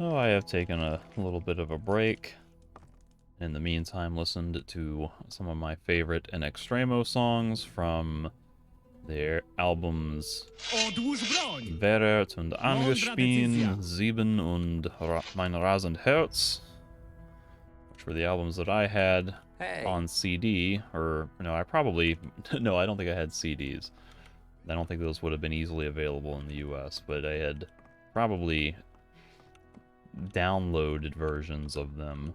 Oh, I have taken a little bit of a break. In the meantime, listened to some of my favorite In Extremo songs from their albums Während und Angespielt, Sieben und Mein Rasend Herz, which were the albums that I had on CD, or no, I probably, no, I don't think I had CDs. I don't think those would have been easily available in the US, but I had probably downloaded versions of them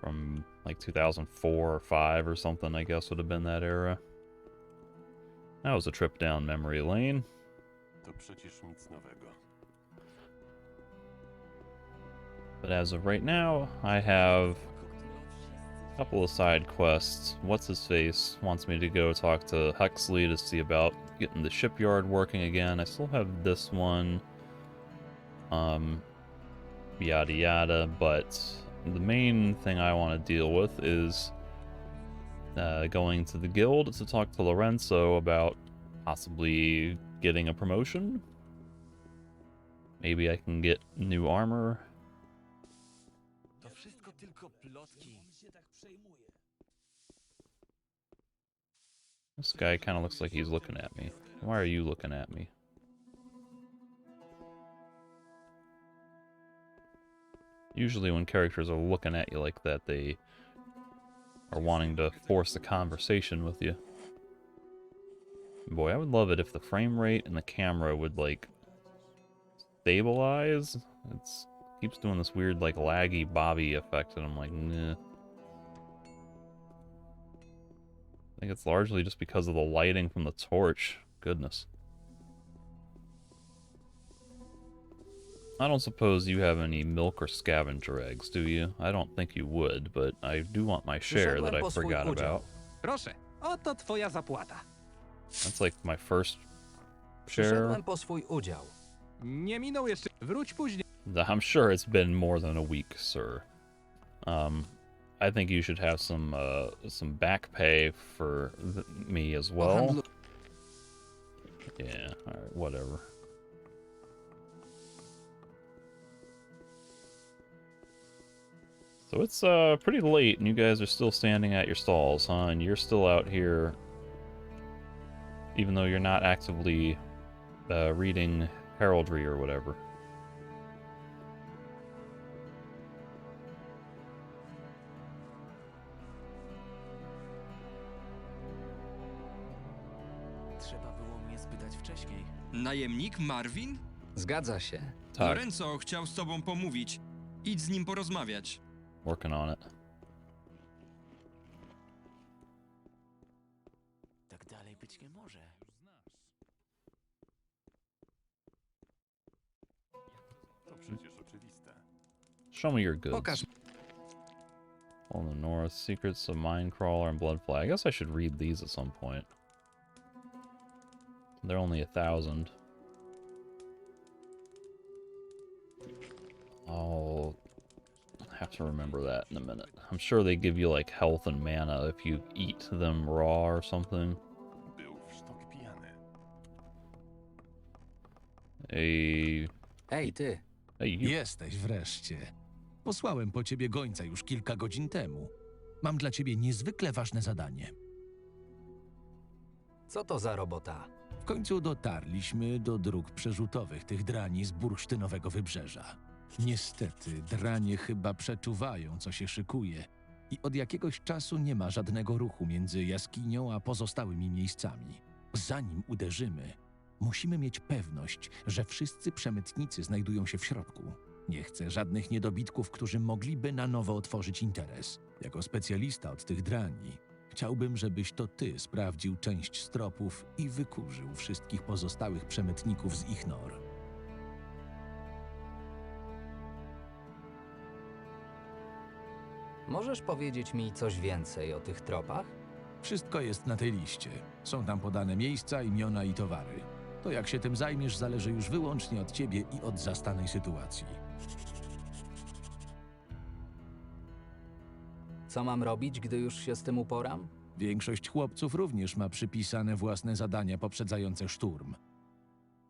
from like 2004 or 5 or something, I guess would have been that era. That was a trip down memory lane. To przecież nic nowego. But as of right now, I have a couple of side quests. What's-his-face wants me to go talk to Huxley to see about getting the shipyard working again. I still have this one. Yada yada, but the main thing I want to deal with is going to the guild to talk to Lorenzo about possibly getting a promotion. Maybe I can get new armor. This guy kind of looks like he's looking at me. Why are you looking at me? Usually when characters are looking at you like that, they are wanting to force a conversation with you. Boy, I would love it if the frame rate and the camera would, like, stabilize. It keeps doing this weird, like, laggy bobby effect, and I'm like, nah. I think it's largely just because of the lighting from the torch. Goodness. I don't suppose you have any milk or scavenger eggs, do you? I don't think you would, but I do want my share that I forgot about. Proszę, oto twoja zapłata. That's like my first share. Po swój udział. Nie minął jeszcze. Wróć później. I'm sure it's been more than a week, sir. I think you should have some back pay for me as well. Yeah, alright, whatever. So it's pretty late, and you guys are still standing at your stalls, huh? And you're still out here, even though you're not actively reading heraldry or whatever. Trzeba było mnie spytać wcześniej. Najemnik Marvin? Zgadza się. Tak, Lorenzo chciał z tobą pomówić. Idź z nim porozmawiać. working on it. Tak dalej być nie może. To przecież oczywiste. Show me your goods. Pokaż. On the north, secrets of Minecrawler and Bloodfly. I guess I should read these at some point. They're only 1,000. I'll have to remember that in a minute. I'm sure they give you like health and mana if you eat them raw or something. Był w sztok pijany. Hey, Ej, ty. hey, you. Jesteś wreszcie. Posłałem po ciebie gońca już kilka godzin temu. Mam dla ciebie niezwykle ważne zadanie. Co to za robota? W końcu dotarliśmy do dróg przerzutowych tych drani z bursztynowego wybrzeża. Niestety, dranie chyba przeczuwają, co się szykuje i od jakiegoś czasu nie ma żadnego ruchu między jaskinią a pozostałymi miejscami. Zanim uderzymy, musimy mieć pewność, że wszyscy przemytnicy znajdują się w środku. Nie chcę żadnych niedobitków, którzy mogliby na nowo otworzyć interes. Jako specjalista od tych drani, chciałbym, żebyś to ty sprawdził część stropów i wykurzył wszystkich pozostałych przemytników z ich nor. Możesz powiedzieć mi coś więcej o tych tropach? Wszystko jest na tej liście. Są tam podane miejsca, imiona i towary. To jak się tym zajmiesz, zależy już wyłącznie od ciebie i od zastanej sytuacji. Co mam robić, gdy już się z tym uporam? Większość chłopców również ma przypisane własne zadania poprzedzające szturm.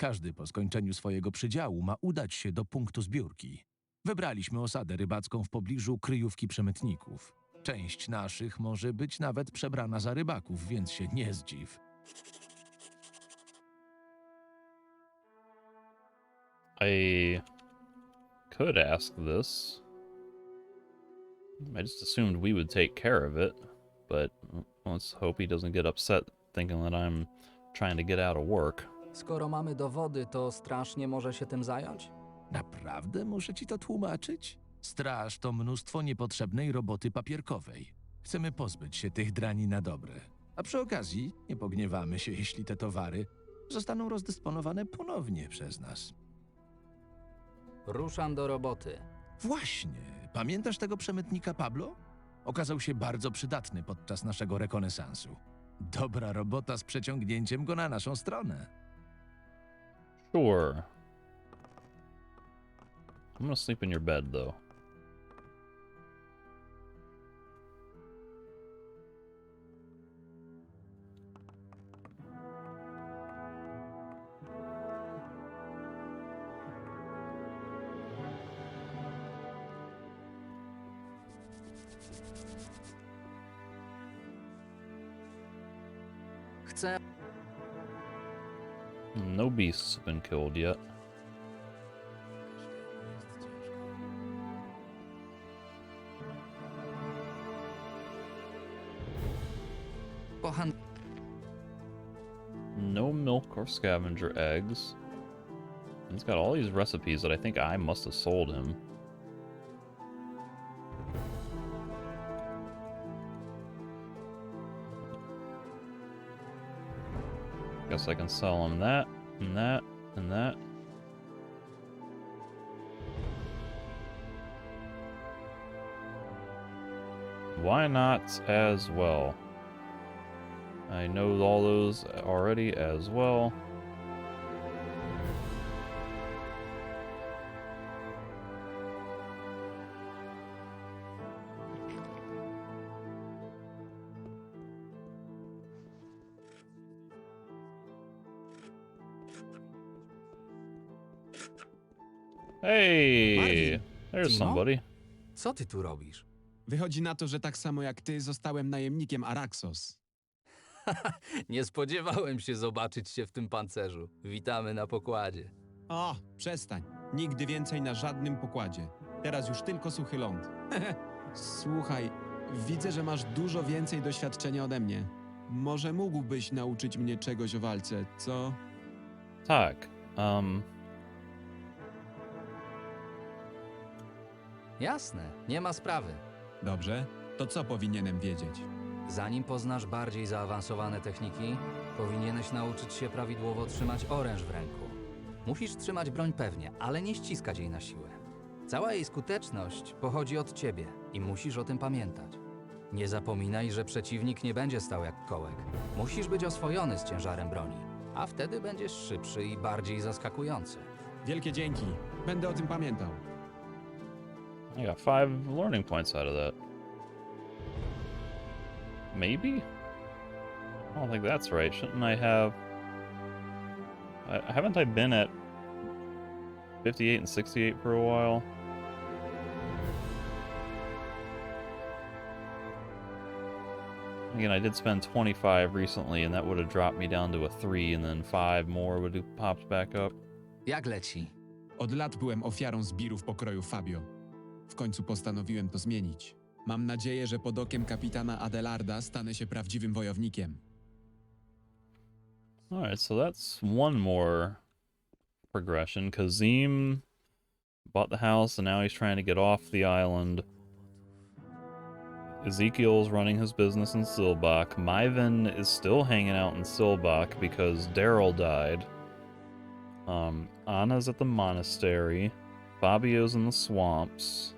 Każdy po skończeniu swojego przydziału ma udać się do punktu zbiórki. Wybraliśmy osadę rybacką w pobliżu kryjówki przemytników. Część naszych może być nawet przebrana za rybaków, więc się nie zdziw. I could ask this. I just assumed we would take care of it, but let's hope he doesn't get upset thinking that I'm trying to get out of work. Skoro mamy dowody, to straż nie może się tym zająć? Naprawdę muszę ci to tłumaczyć? Straż to mnóstwo niepotrzebnej roboty papierkowej. Chcemy pozbyć się tych drani na dobre. A przy okazji nie pogniewamy się, jeśli te towary zostaną rozdysponowane ponownie przez nas. Ruszam do roboty. Właśnie. Pamiętasz tego przemytnika Pablo? Okazał się bardzo przydatny podczas naszego rekonesansu. Dobra robota z przeciągnięciem go na naszą stronę. Sure. I'm gonna sleep in your bed, though. Chcę... No beasts have been killed yet. Pochan... No milk or scavenger eggs. He's got all these recipes that I think I must have sold him. Guess I can sell him that, and that, and that. Why not as well? I know all those already as well. Hey, Marvin, there's Timo? somebody. Co ty tu robisz? Wychodzi na to, że tak samo jak ty zostałem najemnikiem Archolos. Nie spodziewałem się zobaczyć cię w tym pancerzu. Witamy na pokładzie. O, przestań. Nigdy więcej na żadnym pokładzie. Teraz już tylko suchy ląd. Słuchaj, widzę, że masz dużo więcej doświadczenia ode mnie. Może mógłbyś nauczyć mnie czegoś o walce, co? Tak. Jasne, nie ma sprawy. Dobrze, to co powinienem wiedzieć? Zanim poznasz bardziej zaawansowane techniki, powinieneś nauczyć się prawidłowo trzymać oręż w ręku. Musisz trzymać broń pewnie, ale nie ściskać jej na siłę. Cała jej skuteczność pochodzi od ciebie i musisz o tym pamiętać. Nie zapominaj, że przeciwnik nie będzie stał jak kołek. Musisz być oswojony z ciężarem broni, a wtedy będziesz szybszy i bardziej zaskakujący. Wielkie dzięki. Będę o tym pamiętał. I got 5 learning points out of that. Maybe? I don't think that's right. Shouldn't I have... haven't I been at 58 and 68 for a while? Again, I did spend 25 recently, and that would have dropped me down to a 3, and then 5 more would have popped back up. Jak leci? Od lat byłem ofiarą zbirów pokroju Fabio. W końcu postanowiłem to zmienić. Mam nadzieję, że pod okiem kapitana Adelarda stanę się prawdziwym wojownikiem. Alright, so that's one more progression. Kazim bought the house, and now he's trying to get off the island. Ezekiel's running his business in Silbach. Myvin is still hanging out in Silbach because Daryl died. Anna's at the monastery. Fabio's in the swamps.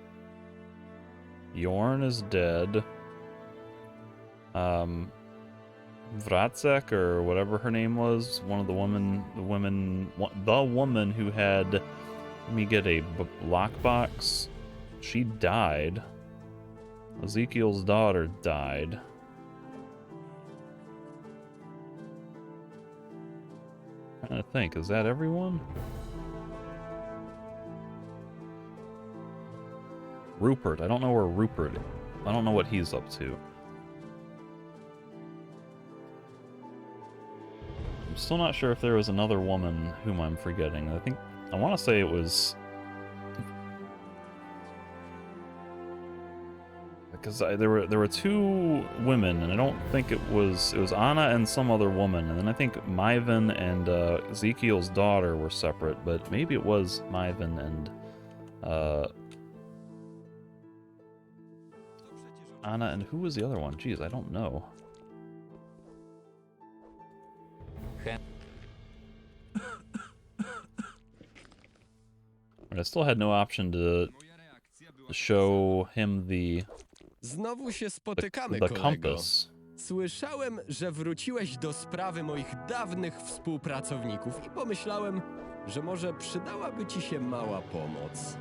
Yorn is dead. Vratsek, or whatever her name was, one of the woman who had me get a lockbox, she died. Ezekiel's daughter died. trying to think, is that everyone? Rupert. I don't know where Rupert is. I don't know what he's up to. I'm still not sure if there was another woman whom I'm forgetting. I want to say it was... Because there were two women, and I don't think it was Anna and some other woman, and then I think Myvan and Ezekiel's daughter were separate, but maybe it was Myvan and Anna, and who was the other one? Jeez, I don't know. But I still had no option to show him the Znowu się spotykamy, kolego. compass. Słyszałem, że wróciłeś do sprawy moich dawnych współpracowników i pomyślałem, że może przydałaby ci się mała pomoc.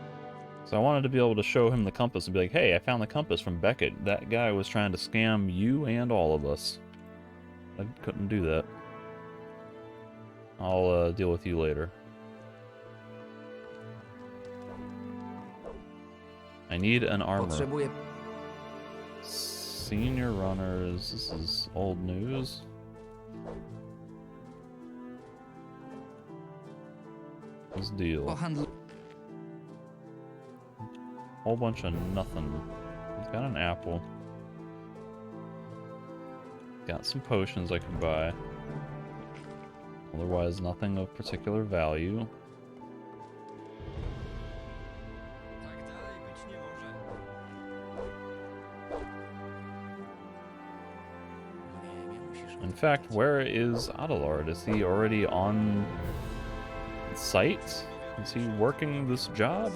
So I wanted to be able to show him the compass and be like, hey, I found the compass from Beckett. That guy was trying to scam you and all of us. I couldn't do that. I'll deal with you later. I need an armor. Potrzebuję... Senior runners. This is old news. This deal. Whole bunch of nothing. He's got an apple. Got some potions I can buy. Otherwise, nothing of particular value. In fact, where is Adelard? Is he already on site? Is he working this job?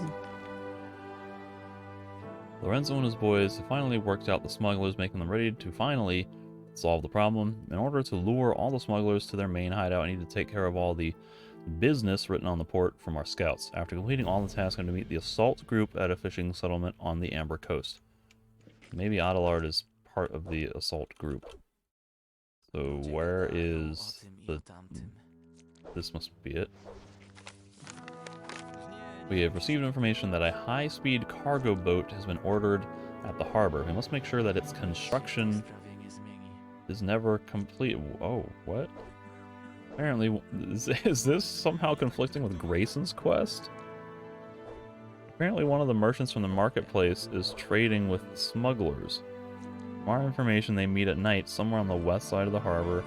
Lorenzo and his boys have finally worked out the smugglers, making them ready to finally solve the problem. In order to lure all the smugglers to their main hideout, I need to take care of all the business written on the port from our scouts. After completing all the tasks, I'm going to meet the assault group at a fishing settlement on the Amber Coast. Maybe Adelard is part of the assault group. So where is the... This must be it. We have received information that a high-speed cargo boat has been ordered at the harbor. We must make sure that its construction is never complete. Oh, what? Apparently, is this somehow conflicting with Grayson's quest? Apparently one of the merchants from the marketplace is trading with smugglers. From our information, they meet at night somewhere on the west side of the harbor.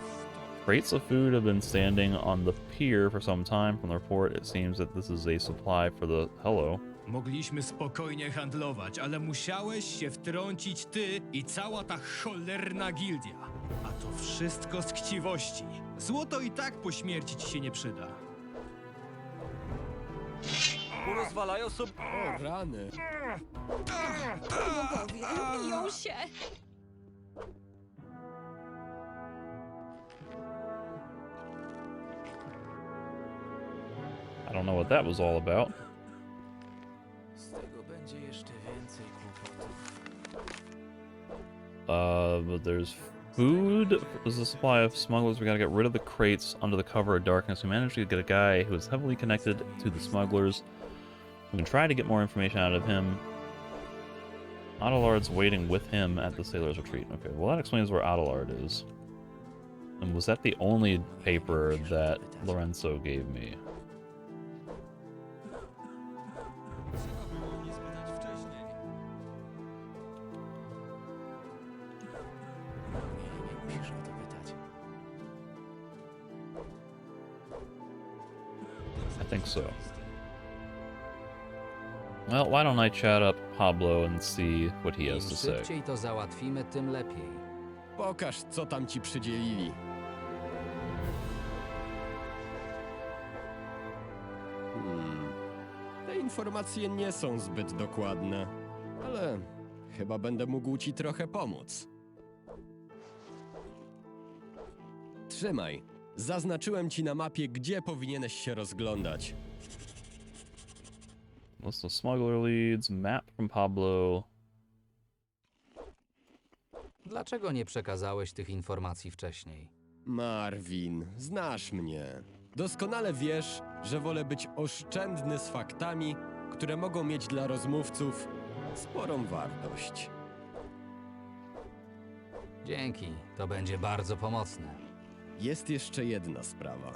Crates of food have been standing on the pier for some time. From the report, it seems that this is a supply for the... Hello. Mogliśmy spokojnie handlować, ale musiałeś się wtrącić ty i cała ta cholerna gildia. A to wszystko z chciwości. Złoto i tak po śmierci ci się nie przyda. Porozwalają sobie... O, rany. Bogowie, biją się! I don't know what that was all about. Z tego będzie jeszcze więcej kłopotów. But there's food. There's a supply of smugglers. We gotta get rid of the crates under the cover of darkness. We managed to get a guy who is heavily connected to the smugglers. We can try to get more information out of him. Adelard's waiting with him at the sailor's retreat. Okay, well that explains where Adelard is. And was that the only paper that Lorenzo gave me? Nie musisz o to pytać. I think so. Well, why don't I chat up Pablo and see what he has Im to say? szybciej to załatwimy, tym lepiej. Pokaż, co tam ci przydzielili. Te informacje nie są zbyt dokładne, ale chyba będę mógł ci trochę pomóc. Trzymaj. Zaznaczyłem ci na mapie, gdzie powinieneś się rozglądać. List of smuggler leads, map from Pablo. Dlaczego nie przekazałeś tych informacji wcześniej? Marvin, znasz mnie. Doskonale wiesz, że wolę być oszczędny z faktami, które mogą mieć dla rozmówców sporą wartość. Dzięki, to będzie bardzo pomocne. Jest jeszcze jedna sprawa.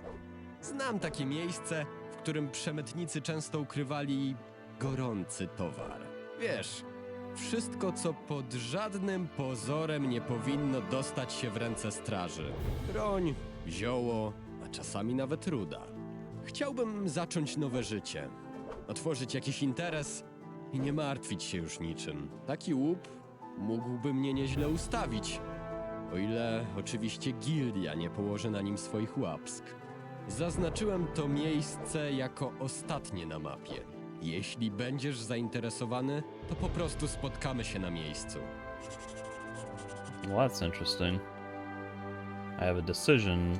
Znam takie miejsce, w którym przemytnicy często ukrywali gorący towar. Wiesz, wszystko, co pod żadnym pozorem nie powinno dostać się w ręce straży. Broń, zioło, a czasami nawet ruda. Chciałbym zacząć nowe życie, otworzyć jakiś interes i nie martwić się już niczym. Taki łup mógłby mnie nieźle ustawić, o ile oczywiście gildia nie położy na nim swoich łapsk. Zaznaczyłem to miejsce jako ostatnie na mapie. Jeśli będziesz zainteresowany, to po prostu spotkamy się na miejscu. Well, that's interesting. I have a decision.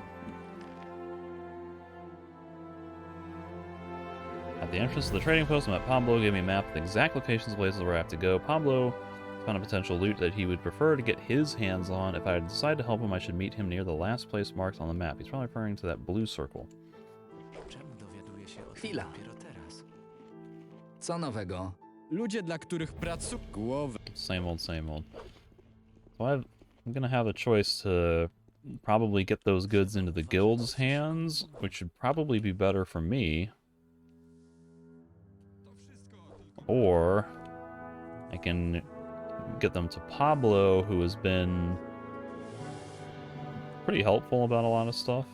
At the entrance to the trading post, I met Pablo, gave me a map with exact locations of places where I have to go. Pablo found a potential loot that he would prefer to get his hands on. If I decide to help him, I should meet him near the last place marked on the map. He's probably referring to that blue circle. Czemu dowiaduję się o tym Chwila. dopiero teraz? Co nowego? Ludzie, dla których pracuję głowę. Same old, same old. So I'm gonna have a choice to probably get those goods into the guild's hands, which should probably be better for me. Or I can get them to Pablo, who has been pretty helpful about a lot of stuff.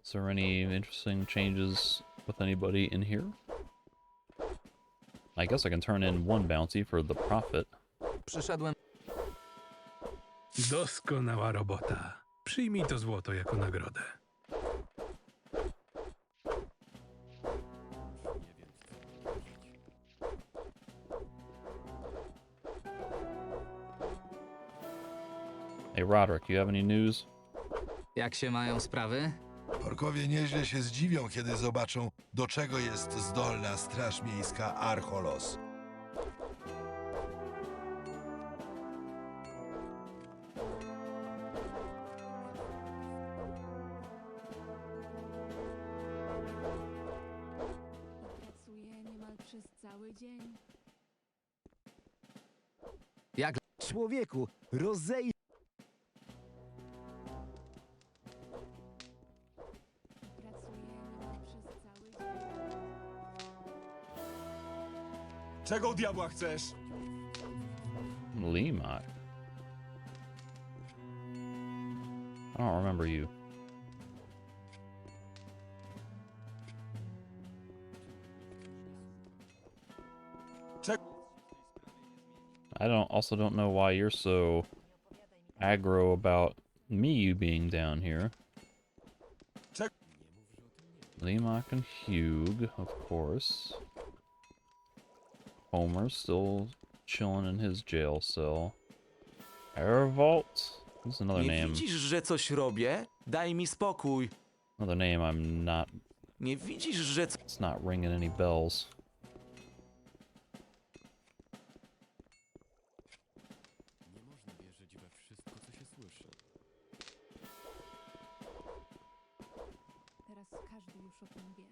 Is there any interesting changes with anybody in here? I guess I can turn in one bounty for the profit. Przyszedłem. Doskonała robota. Przyjmij to złoto jako nagrodę. Hey Roderick, you have any news? Jak się mają sprawy? Orkowie nieźle się zdziwią, kiedy zobaczą, do czego jest zdolna Straż Miejska Archolos. Pracuję niemal przez cały dzień. Jak? Człowieku, rozej... Pracuję niemal przez cały dzień. Czego diabła chcesz? Lima. I don't remember you. Also don't know why you're so aggro about me being down here. Limak and Hugh, of course. Homer's still chilling in his jail cell. Airvault? That's another Nie name. widzisz, że coś robię? Daj mi spokój. Another name I'm not. Nie widzisz, że It's not ringing any bells. Nie można wierzyć we wszystko, co się słyszy. Teraz każdy już o tym wie.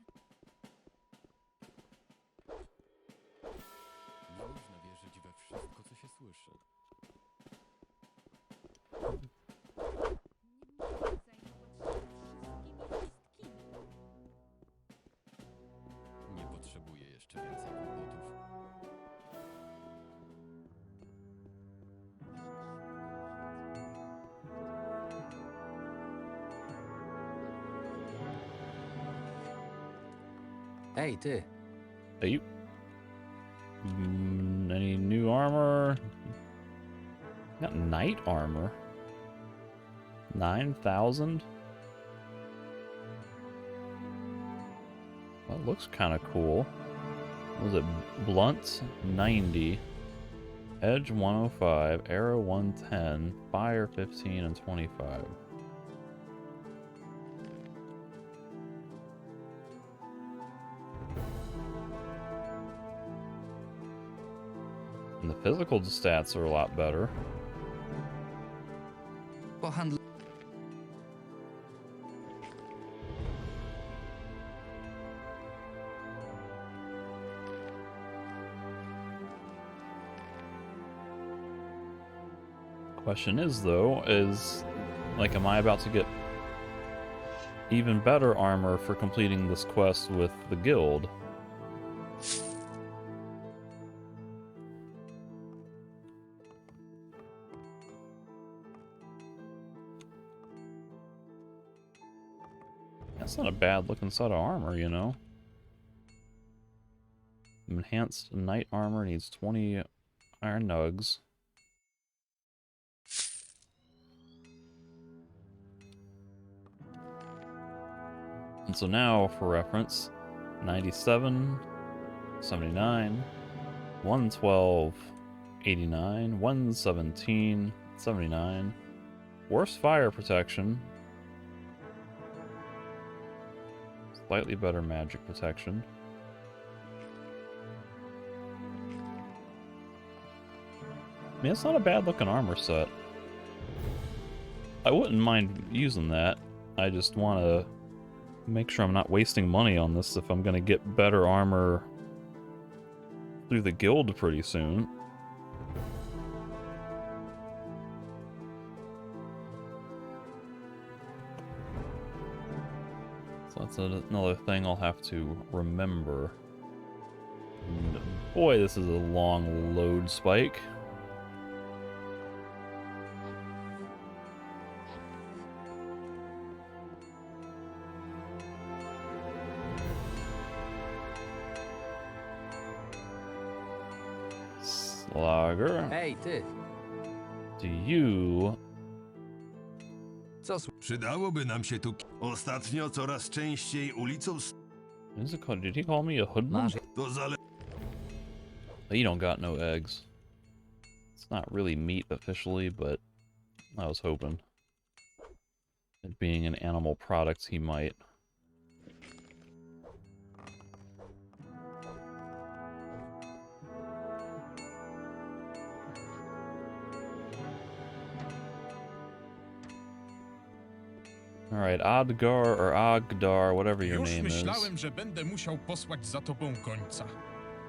Nie można wierzyć we wszystko, co się słyszy. Nie muszę zajmować się wszystkimi. Nie potrzebuję jeszcze więcej kłopotów. Ej, ty. Hey. Any new armor? Got knight armor. 9,000? That looks kind of cool. Was it blunt 90, edge 105, arrow 110, fire 15 and 25. And the physical stats are a lot better. Pohandl... Question is, though, like, am I about to get even better armor for completing this quest with the guild? That's not a bad looking set of armor, you know. Enhanced knight armor needs 20 iron nugs. And so now, for reference, 97, 79, 112, 89, 117, 79. Worse fire protection. Slightly better magic protection. I mean, it's not a bad looking armor set. I wouldn't mind using that. I just want to make sure I'm not wasting money on this if I'm going to get better armor through the guild pretty soon. So that's another thing I'll have to remember. And boy, this is a long load spike. Slogger. Hej, ty! Do you... Co Przydałoby nam się tu... Ostatnio coraz częściej ulicą... Is it called, did he call me a hoodlum? To zale... You don't got no eggs. It's not really meat officially, but I was hoping. It being an animal product, he might. Alright, Adgar or Agdar, whatever your Już name is. myślałem, że będę musiał posłać za tobą końca.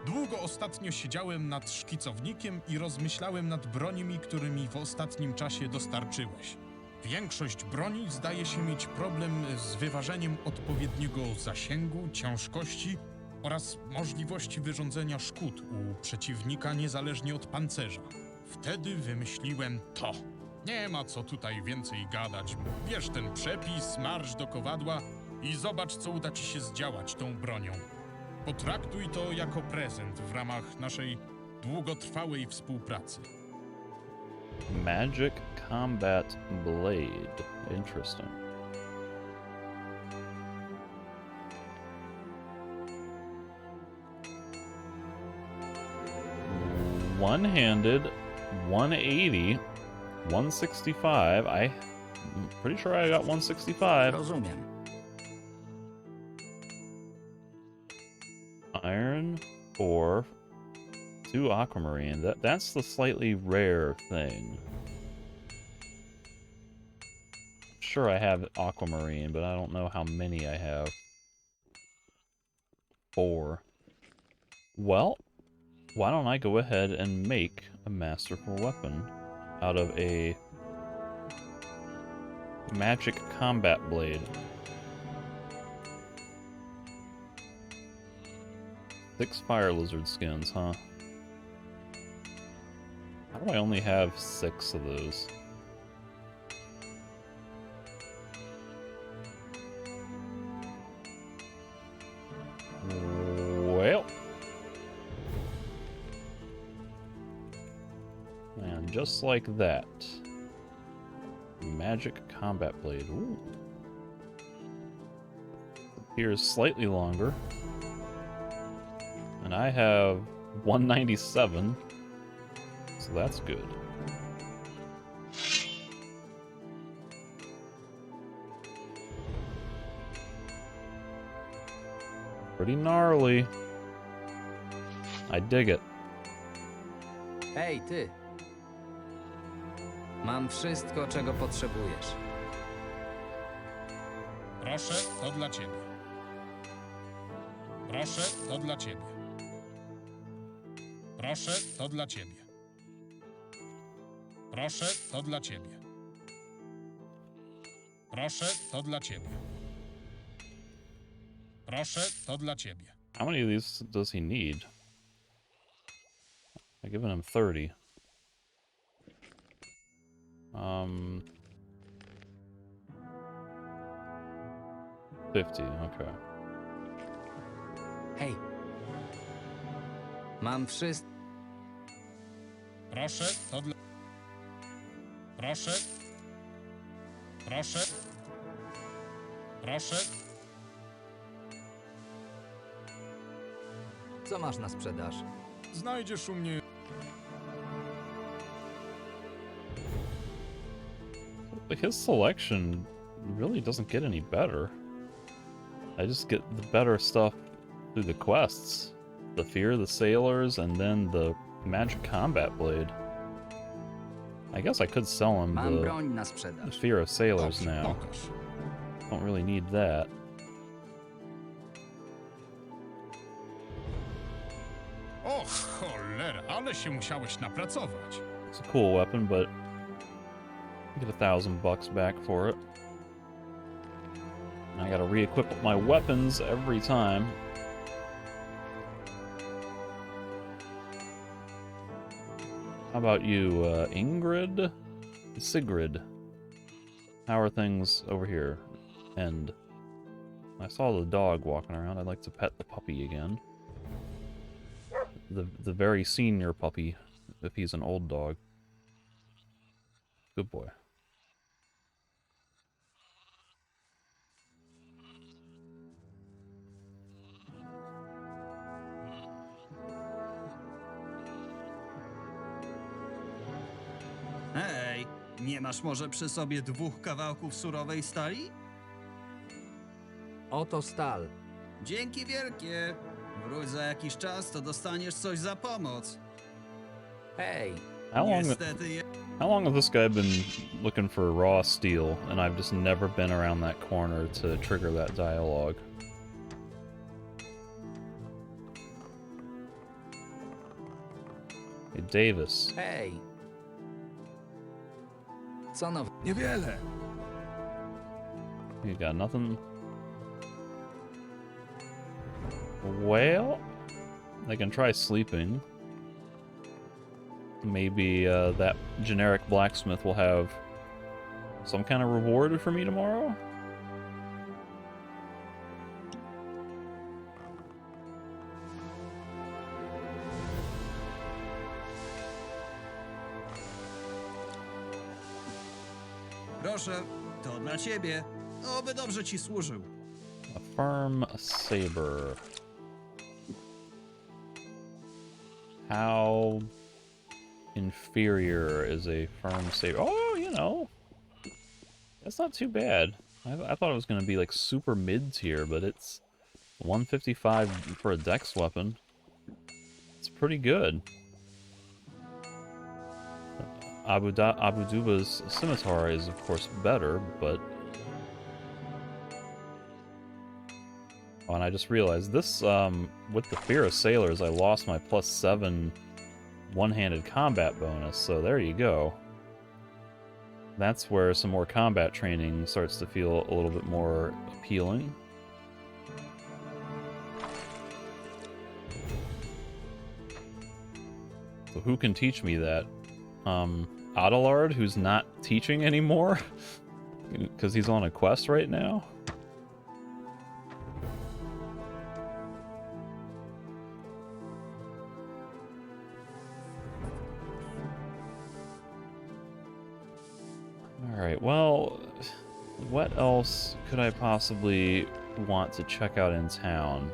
Długo ostatnio siedziałem nad szkicownikiem i rozmyślałem nad broniami, którymi w ostatnim czasie dostarczyłeś. Większość broni zdaje się mieć problem z wyważeniem odpowiedniego zasięgu, ciężkości oraz możliwości wyrządzenia szkód u przeciwnika niezależnie od pancerza. Wtedy wymyśliłem to. Nie ma co tutaj więcej gadać. Bierz ten przepis, marsz do kowadła i zobacz, co uda ci się zdziałać tą bronią. Potraktuj to jako prezent w ramach naszej długotrwałej współpracy. Magic Combat Blade. Interesting. One-handed, 180, 165. I'm pretty sure I got 165. Rozumiem. Iron ore, 2 aquamarine. That's the slightly rare thing. Sure, I have aquamarine, but I don't know how many I have. 4. Well, why don't I go ahead and make a masterful weapon out of a magic combat blade. 6 fire lizard skins, huh? How do I only have 6 of those? Well. And just like that. Magic combat blade. Ooh. Here's slightly longer. And I have 197, so that's good. Pretty gnarly. I dig it. Hej, ty! Mam wszystko, czego potrzebujesz. Proszę, to dla ciebie. Proszę, to dla ciebie. Proszę, to dla ciebie. Proszę, to dla ciebie. Proszę, to dla ciebie. Proszę, to dla ciebie. How many of these does he need? I've given him 30. 50, okay. Hej! Mam wszystko... Proszę, to dla... Proszę. Proszę. Proszę. Co masz na sprzedaż? Znajdziesz u mnie... Like, his selection really doesn't get any better. I just get the better stuff through the quests. The Fear of the Sailors, and then the Magic Combat Blade. I guess I could sell him Mam the broń na sprzedaż. Fear of Sailors Dobrze, now. pokaż. Don't really need that. O cholera, ale się musiałeś napracować. It's a cool weapon, but I get $1,000 back for it. And I gotta re-equip my weapons every time. How about you, Ingrid? Sigrid. How are things over here? And I saw the dog walking around. I'd like to pet the puppy again. The very senior puppy, if he's an old dog. Good boy. Hej, nie masz może przy sobie 2 kawałków surowej stali? Oto stal. Dzięki wielkie. Wróć za jakiś czas, to dostaniesz coś za pomoc. Hej! Niestety How long has this guy been looking for raw steel, and I've just never been around that corner to trigger that dialogue? Hey, Davis. Hej! Co now? Niewiele. You got nothing? Well, they can try sleeping. Maybe that generic blacksmith will have some kind of reward for me tomorrow? Proszę, to dla ciebie. Oby dobrze ci służył. A firm saber. How inferior is a firm saber? Oh, you know, that's not too bad. I thought it was going to be like super mid tier, but it's 155 for a dex weapon. It's pretty good. Abu Duba's scimitar is of course better, but... Oh, and I just realized this, with the Fear of Sailors, I lost my +7 one-handed combat bonus, so there you go. That's where some more combat training starts to feel a little bit more appealing. So who can teach me that? Adelard, who's not teaching anymore? Because he's on a quest right now? Alright, well, what else could I possibly want to check out in town?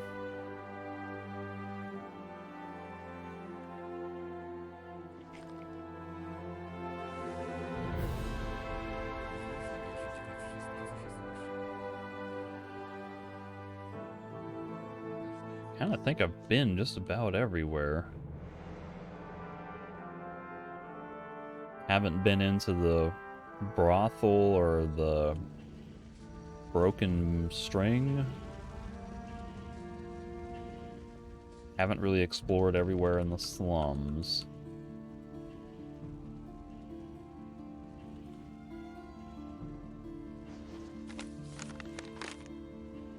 I think I've been just about everywhere. Haven't been into the brothel or the broken string. Haven't really explored everywhere in the slums.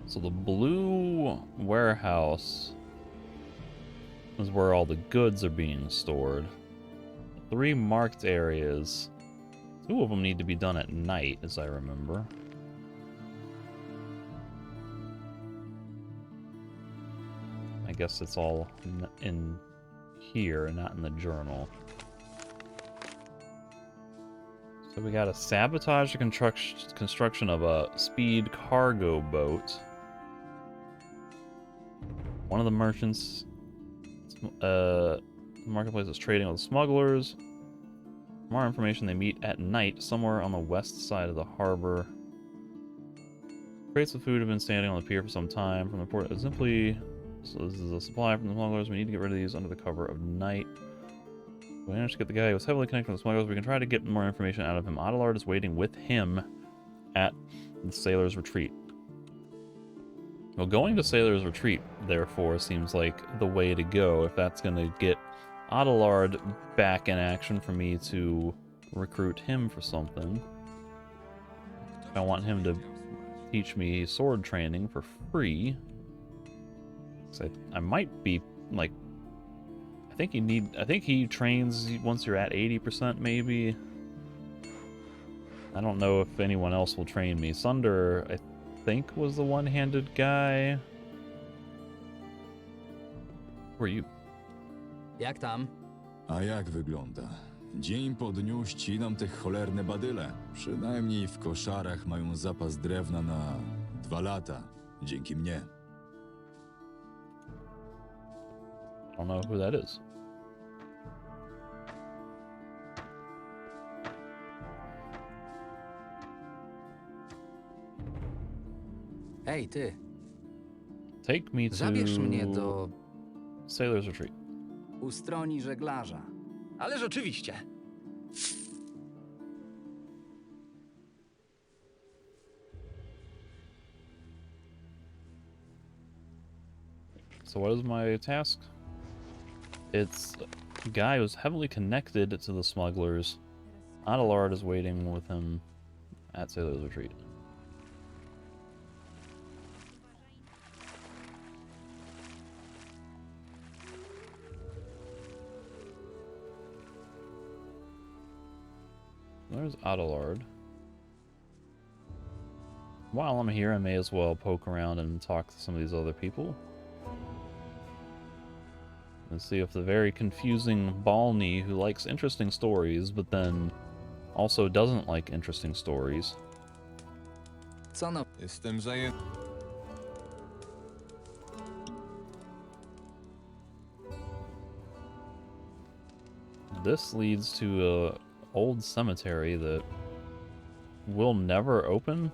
So the blue warehouse is where all the goods are being stored. 3 marked areas. 2 of them need to be done at night, as I remember. I guess it's all in here, not in the journal. So we got to sabotage the construction of a speed cargo boat. One of the merchants, marketplace is trading with smugglers. More information, they meet at night somewhere on the west side of the harbor. Crates of food have been standing on the pier for some time. From the port, simply, so this is a supply from the smugglers. We need to get rid of these under the cover of night. We managed to get the guy who was heavily connected with the smugglers. We can try to get more information out of him. Adelard is waiting with him at the Sailor's Retreat. Well, going to Sailor's Retreat, therefore, seems like the way to go if that's going to get Adelard back in action for me to recruit him for something. I want him to teach me sword training for free. So I might be, like, I think he trains once you're at 80% maybe. I don't know if anyone else will train me. Sunder, I think, was the one-handed guy. Who are you? Jak tam? A jak wygląda? Dzień po dniu ścinam te cholerne badyle. Przynajmniej w koszarach mają zapas drewna na 2 lata. Dzięki mnie. I don't know who that is. Hej, ty. Take me to Zabierz mnie do Sailor's Retreat. ustroni żeglarza. Ależ oczywiście. So what is my task? It's a guy who's heavily connected to the smugglers. Adelard is waiting with him at Sailor's Retreat. There's Adelard. While I'm here, I may as well poke around and talk to some of these other people. And see if the very confusing Balny, who likes interesting stories, but then also doesn't like interesting stories. Co no? Jestem zajęty. This leads to a old cemetery that will never open.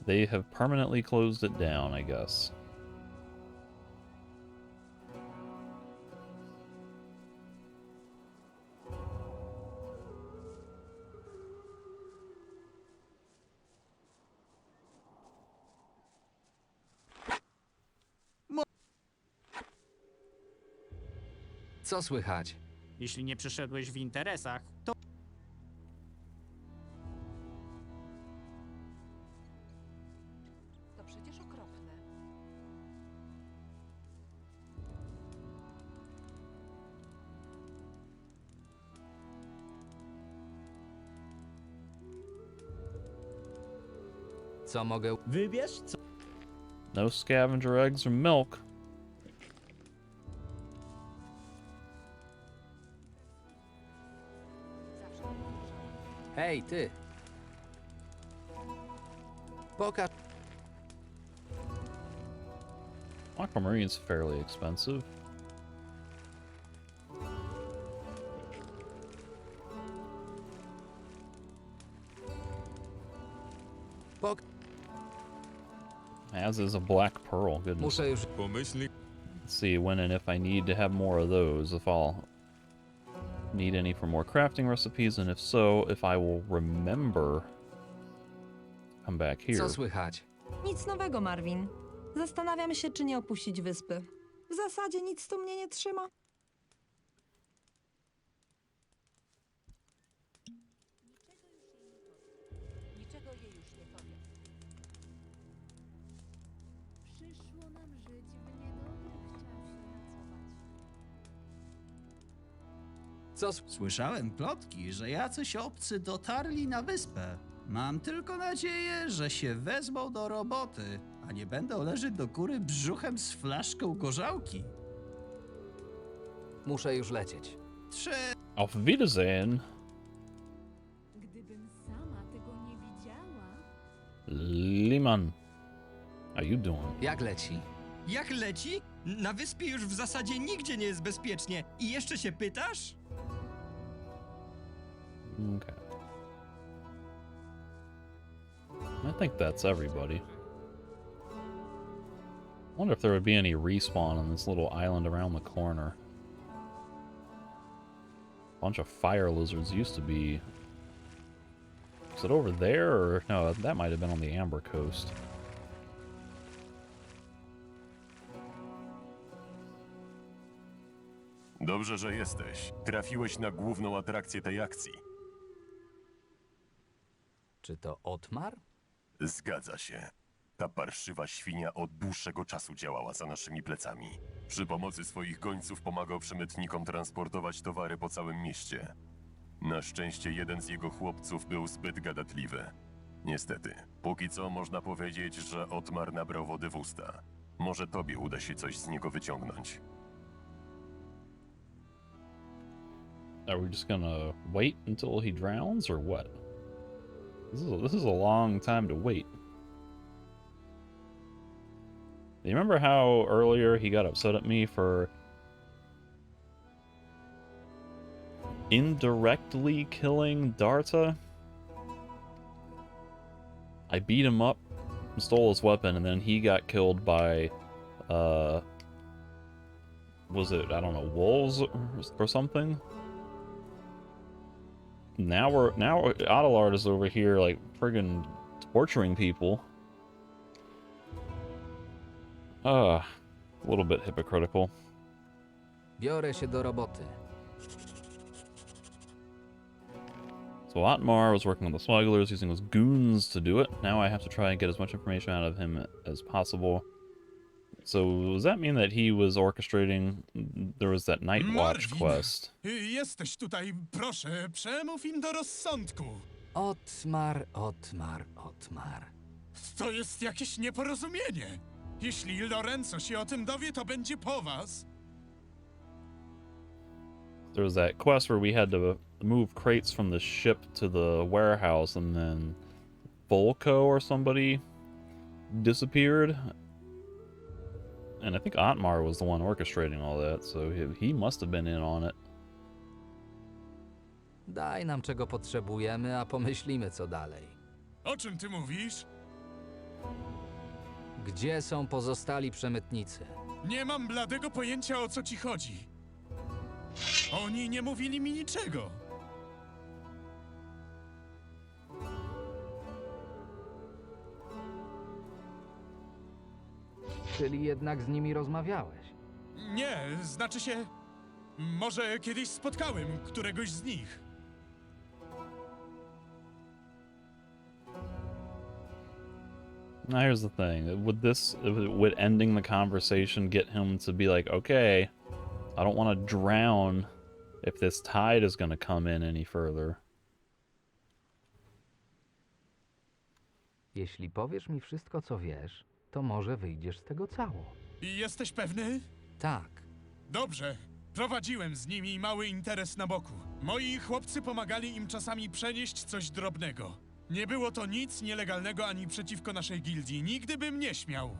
They have permanently closed it down, I guess. Co słychać? Jeśli nie przyszedłeś w interesach, to... To przecież okropne. Co mogę... Wybierz co... No scavenger eggs or milk. Hej, ty. Pokaż... Aquamarine's fairly expensive. As is a black pearl, goodness. Muszę już... Pomyśli. Let's see when and if I need to have more of those, if I'll need any for more crafting recipes, and if so, if I will remember, come back here. Co słychać? Nic nowego, Marvin. Zastanawiam się, czy nie opuścić wyspy. W zasadzie nic tu mnie nie trzyma. Niczego jej już nie powiem. Przyszło nam żyć w niedobrych czasie, Słyszałem plotki, że jacyś obcy dotarli na wyspę. Mam tylko nadzieję, że się wezmą do roboty, a nie będą leżeć do góry brzuchem z flaszką gorzałki. Muszę już lecieć. Auf Wiedersehen. Gdybym sama tego nie widziała. Liman. How you doing? Jak leci? Jak leci? Na wyspie już w zasadzie nigdzie nie jest bezpiecznie. I jeszcze się pytasz? Okay. I think that's everybody. Wonder if there would be any respawn on this little island around the corner. Bunch of fire lizards used to be. Is it over there, or no? That might have been on the Amber Coast. Dobrze, że jesteś. Trafiłeś na główną atrakcję tej akcji. Czy to Otmar? Zgadza się. Ta parszywa świnia od dłuższego czasu działała za naszymi plecami. Przy pomocy swoich gońców pomagał przemytnikom transportować towary po całym mieście. Na szczęście jeden z jego chłopców był zbyt gadatliwy. Niestety, póki co można powiedzieć, że Otmar nabrał wody w usta. Może tobie uda się coś z niego wyciągnąć. Are we just gonna wait until he drowns, or what? This is a long time to wait. You remember how earlier he got upset at me for indirectly killing Darta? I beat him up, stole his weapon, and then he got killed by, was it, I don't know, wolves or something? Now Adelard is over here, like, friggin' torturing people. A little bit hypocritical. Biorę się do roboty. So Otmar was working on the smugglers, using his goons to do it. Now I have to try and get as much information out of him as possible. So does that mean that he was orchestrating? There was that Night Watch Marvin, quest. Jesteś tutaj, proszę, przemów im do rozsądku. Otmar. To jest jakieś nieporozumienie. Jeśli Lorenzo się o tym dowie, to będzie po was. There was that quest where we had to move crates from the ship to the warehouse, and then Volko or somebody disappeared. And I think Otmar was the one orchestrating all that, so he must have been in on it. Daj nam czego potrzebujemy, a pomyślimy co dalej. O czym ty mówisz? Gdzie są pozostali przemytnicy? Nie mam bladego pojęcia, o co ci chodzi. Oni nie mówili mi niczego. Czyli jednak z nimi rozmawiałeś. Nie, znaczy się... Może kiedyś spotkałem któregoś z nich. Now here's the thing. Would ending the conversation get him to be like, okay, I don't want to drown if this tide is going to come in any further? Jeśli powiesz mi wszystko, co wiesz, to może wyjdziesz z tego cało. I jesteś pewny? Tak. Dobrze. Prowadziłem z nimi mały interes na boku. Moi chłopcy pomagali im czasami przenieść coś drobnego. Nie było to nic nielegalnego ani przeciwko naszej gildii. Nigdy bym nie śmiał.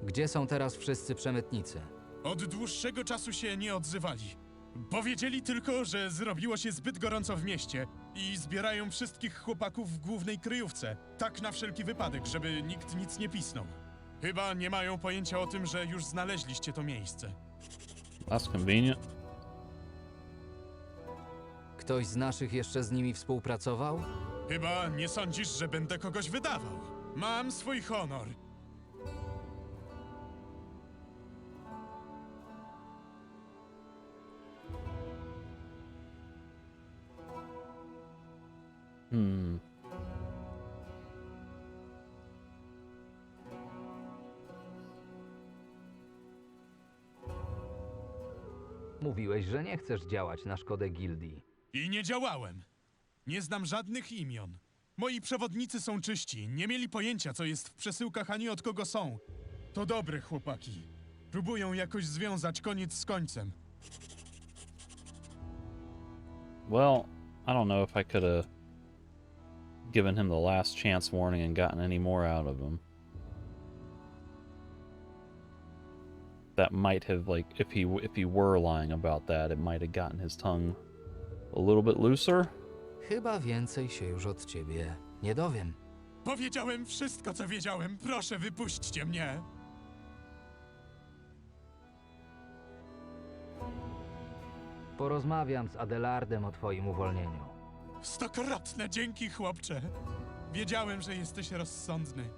Gdzie są teraz wszyscy przemytnicy? Od dłuższego czasu się nie odzywali. Powiedzieli tylko, że zrobiło się zbyt gorąco w mieście I zbierają wszystkich chłopaków w głównej kryjówce. Tak na wszelki wypadek, żeby nikt nic nie pisnął. Chyba nie mają pojęcia o tym, że już znaleźliście to miejsce. That's convenient. Ktoś z naszych jeszcze z nimi współpracował? Chyba nie sądzisz, że będę kogoś wydawał. Mam swój honor. Mówiłeś, że nie chcesz działać na szkodę gildii. I nie działałem. Nie znam żadnych imion. Moi przewodnicy są czyści. Nie mieli pojęcia, co jest w przesyłkach, ani od kogo są. To dobre chłopaki. Próbują jakoś związać koniec z końcem. Well, I don't know if I could have given him the last chance warning and gotten any more out of him. That might have, like, if he were lying about that, it might have gotten his tongue a little bit looser. Chyba więcej się już od ciebie nie dowiem. Powiedziałem wszystko, co wiedziałem. Proszę, wypuśćcie mnie. Porozmawiam z Adelardem o twoim uwolnieniu. Stokrotne dzięki, chłopcze. Wiedziałem, że jesteś rozsądny.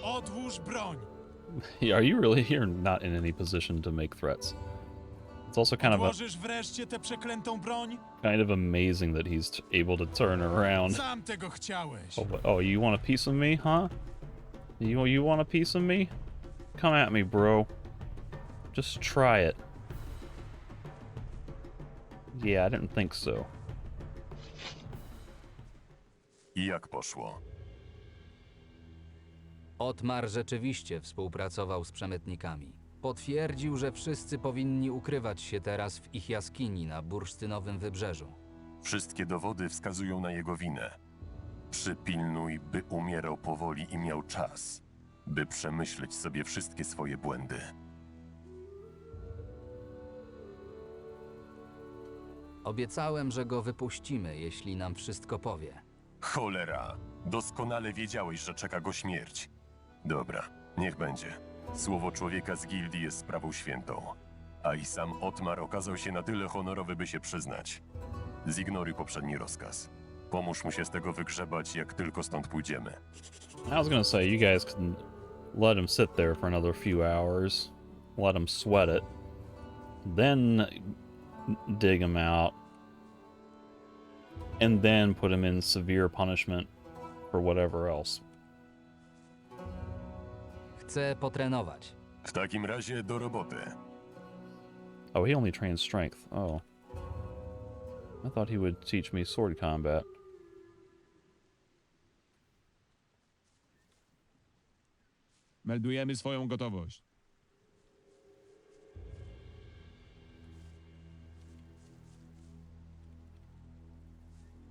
Odłóż broń. Are you really? You're not in any position to make threats. It's also Odłożysz wreszcie tę przeklętą broń? kind of amazing that he's able to turn around. Sam tego chciałeś. Oh, you want a piece of me, huh? You want a piece of me? Come at me, bro. Just try it. Yeah, I didn't think so. I jak poszło? Otmar rzeczywiście współpracował z przemytnikami. Potwierdził, że wszyscy powinni ukrywać się teraz w ich jaskini na bursztynowym wybrzeżu. Wszystkie dowody wskazują na jego winę. Przypilnuj, by umierał powoli i miał czas, by przemyśleć sobie wszystkie swoje błędy. Obiecałem, że go wypuścimy, jeśli nam wszystko powie. Cholera! Doskonale wiedziałeś, że czeka go śmierć. Dobra, niech będzie. Słowo człowieka z gildii jest sprawą świętą. A i sam Otmar okazał się na tyle honorowy, by się przyznać. Zignoruj poprzedni rozkaz. Pomóż mu się z tego wygrzebać, jak tylko stąd pójdziemy. I was gonna say, you guys can let him sit there for another few hours, let him sweat it, then dig him out, and then put him in severe punishment for whatever else. Chcę potrenować. W takim razie do roboty. Oh, he only trains strength. Oh. I thought he would teach me sword combat. Meldujemy swoją gotowość.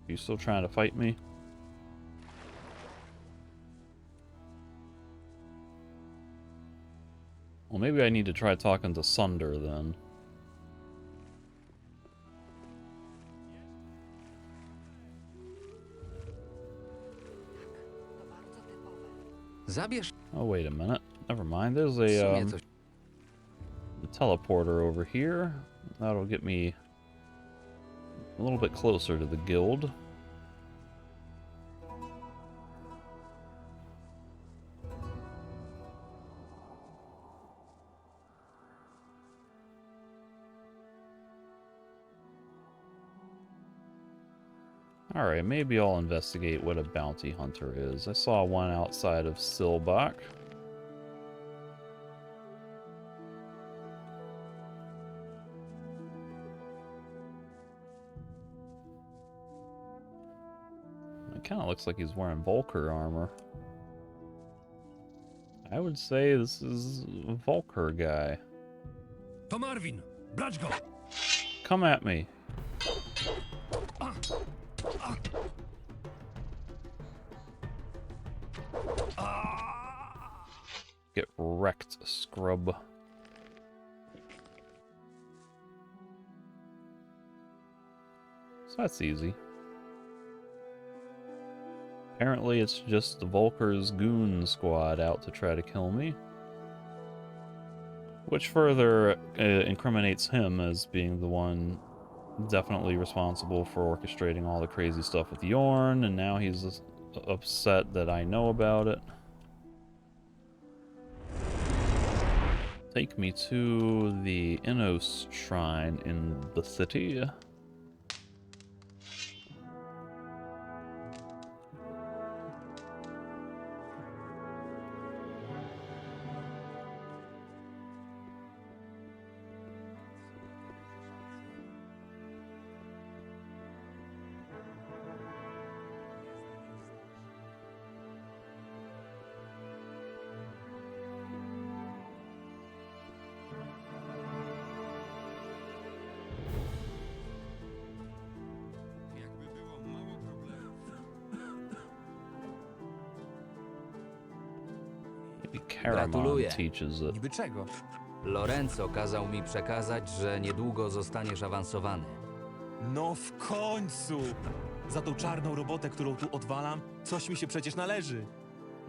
You still trying to fight me? Well, maybe I need to try talking to Sunder then. Zabierz. Oh, wait a minute. Never mind. There's a teleporter over here. That'll get me a little bit closer to the guild. Alright, maybe I'll investigate what a bounty hunter is. I saw one outside of Silbach. It kind of looks like he's wearing Volker armor. I would say this is a Volker guy. To Marvin, brać go! Come at me. Get wrecked, scrub. So that's easy. Apparently it's just the Volker's goon squad out to try to kill me. Which further incriminates him as being the one definitely responsible for orchestrating all the crazy stuff with Yorn, and now he's upset that I know about it. Take me to the Innos shrine in the city. Gratuluję. Teaches it. Niby czego? Lorenzo kazał mi przekazać, że niedługo zostaniesz awansowany. No w końcu! Za tą czarną robotę, którą tu odwalam, coś mi się przecież należy.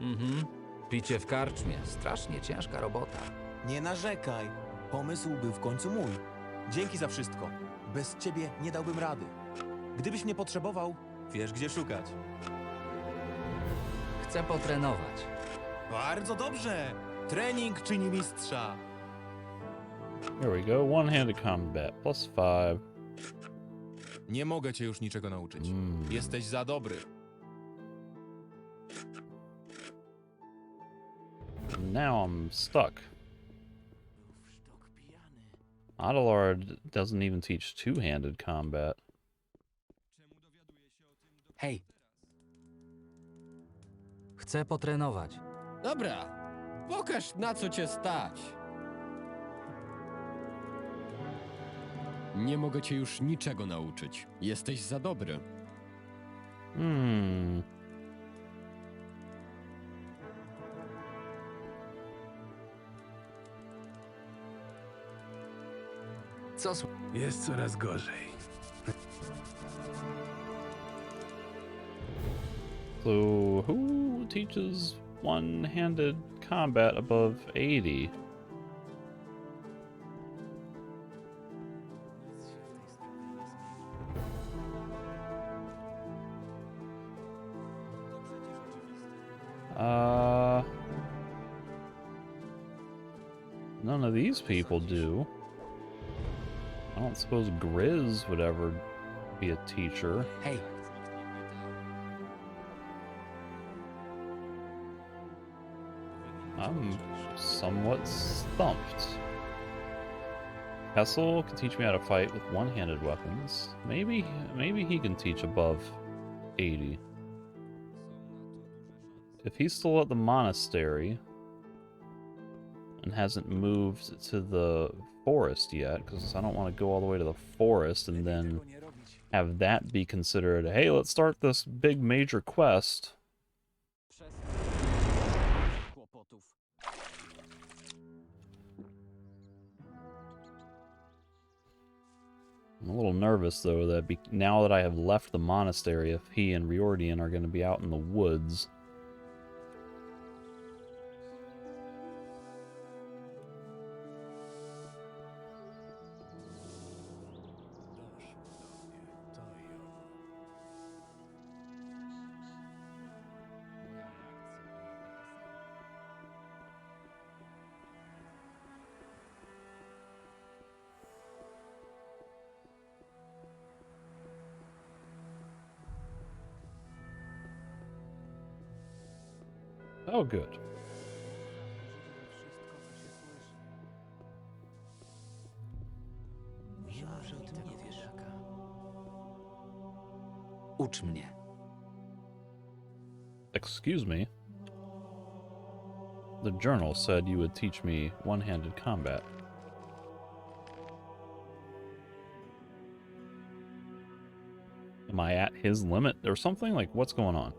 Mhm. Picie w karczmie. Strasznie ciężka robota. Nie narzekaj. Pomysł był w końcu mój. Dzięki za wszystko. Bez ciebie nie dałbym rady. Gdybyś mnie potrzebował, wiesz gdzie szukać. Chcę potrenować. Bardzo dobrze! Trening czyni mistrza. Here we go. One-handed combat. +5. Nie mogę cię już niczego nauczyć. Jesteś za dobry. Now I'm stuck. Adelard doesn't even teach two-handed combat. Hej. Chcę potrenować. Dobra, pokaż na co cię stać. Nie mogę cię już niczego nauczyć. Jesteś za dobry. Co Jest coraz gorzej. So, who teaches one-handed combat above 80? None of these people do. I don't suppose Grizz would ever be a teacher. Hey. I'm somewhat stumped. Kessel can teach me how to fight with one-handed weapons. Maybe he can teach above 80. If he's still at the monastery and hasn't moved to the forest yet, because I don't want to go all the way to the forest and then have that be considered, hey, let's start this big major quest. I'm a little nervous, though, that now that I have left the monastery, if he and Riordan are going to be out in the woods. Oh, good. Ucz mnie. Excuse me. The journal said you would teach me one-handed combat. Am I at his limit or something? Like, what's going on?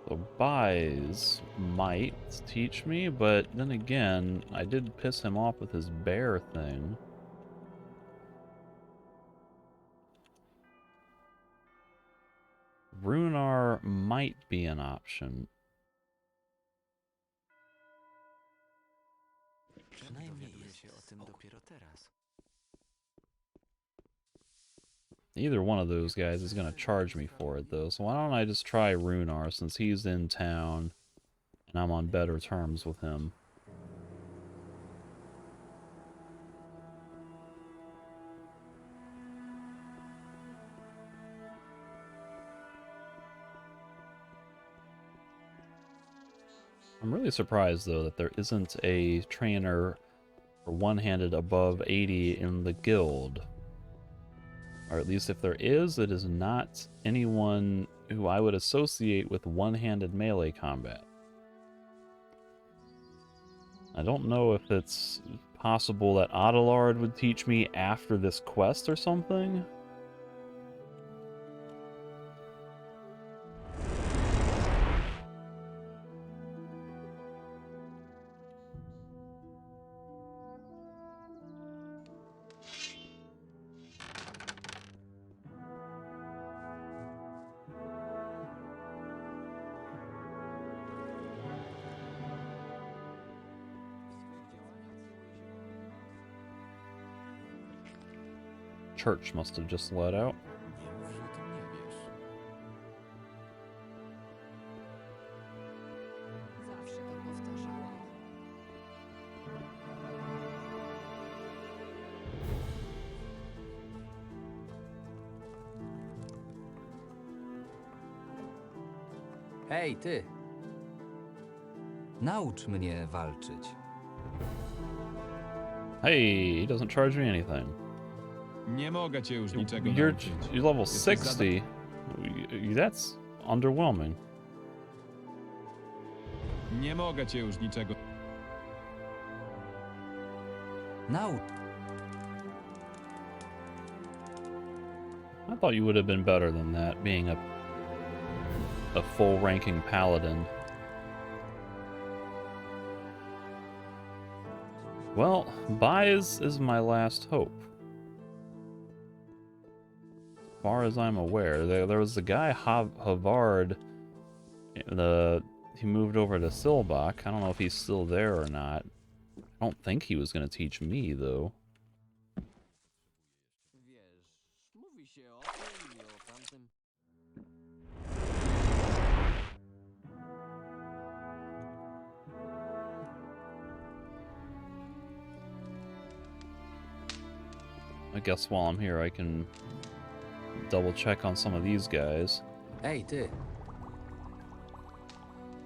So buys might teach me, but then again, I did piss him off with his bear thing. Runar might be an option. Either one of those guys is going to charge me for it, though, so why don't I just try Runar since he's in town and I'm on better terms with him. I'm really surprised, though, that there isn't a trainer for one-handed above 80 in the guild. Or at least if there is, it is not anyone who I would associate with one-handed melee combat. I don't know if it's possible that Adelard would teach me after this quest or something. Church must have just let out. Hej, ty! Naucz mnie walczyć. Hey, he doesn't charge me anything. Nie mogę cię już niczego You're nauczyć. level Jesteś 60. That's underwhelming. Nie mogę cię już niczego. Naucz. I thought you would have been better than that, being a full ranking paladin. Well, Baez is my last hope. As far as I'm aware, there was the guy Havard. He moved over to Silbach. I don't know if he's still there or not. I don't think he was going to teach me, though. I guess while I'm here, I can double check on some of these guys. Hey, ty.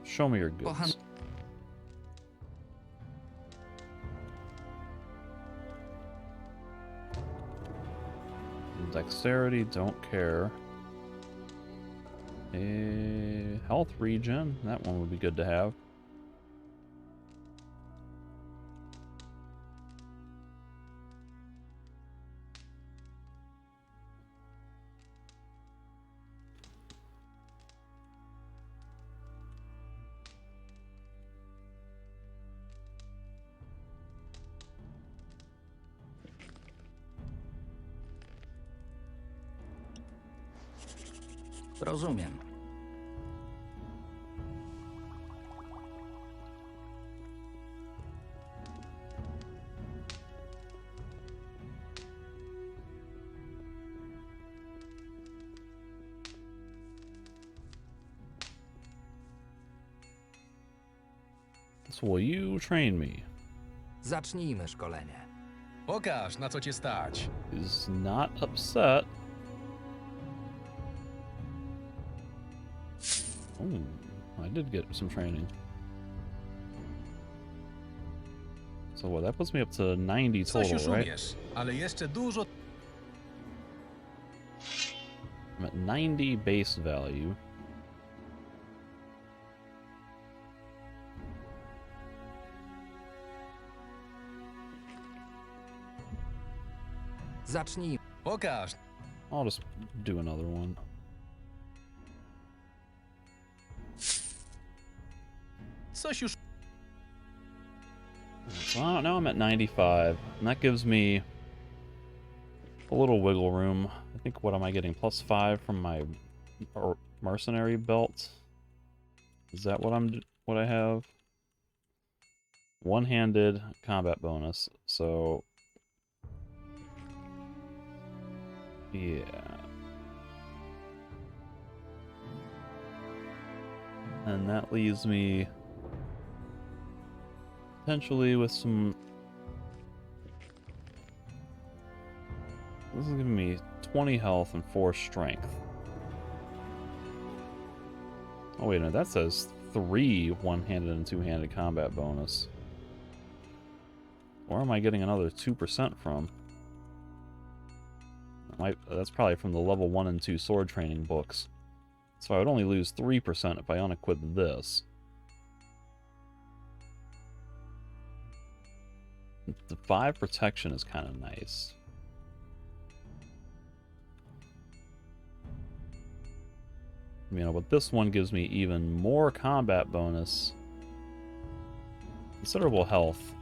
Show me your goods. Dexterity, don't care. Health regen, that one would be good to have. Rozumiem. So will you train me? Zacznijmy szkolenie. Pokaż, na co cię stać. Is not upset. Oh, I did get some training. So what, that puts me up to 90 Coś już total, right? umiesz, ale jeszcze dużo... I'm at 90 base value. Zacznij. Pokaż. I'll just do another one. Coś już... So now I'm at 95, and that gives me a little wiggle room. I think, what am I getting? +5 from my mercenary belt? Is that what I have? One-handed combat bonus, so yeah. And that leaves me potentially with some... This is giving me 20 health and 4 strength. Oh wait a minute, that says 3 one-handed and two-handed combat bonus. Where am I getting another 2% from? That's probably from the level 1 and 2 sword training books. So I would only lose 3% if I unequip this. The 5 protection is kind of nice. You know, but this one gives me even more combat bonus. Considerable health.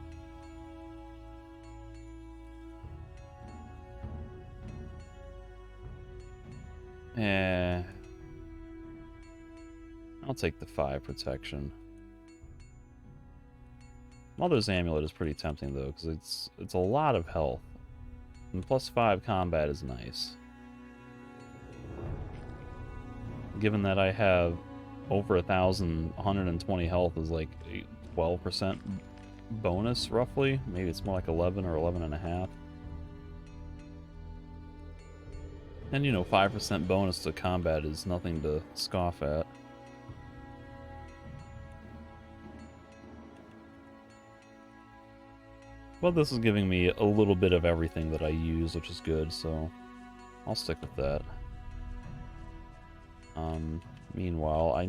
I'll take the 5 protection. Mother's Amulet is pretty tempting though, because it's a lot of health. And +5 combat is nice. Given that I have over 1,000, 120 health is like a 12% bonus, roughly. Maybe it's more like 11 or 11.5. And you know, 5% bonus to combat is nothing to scoff at. But this is giving me a little bit of everything that I use, which is good, so I'll stick with that. Meanwhile, I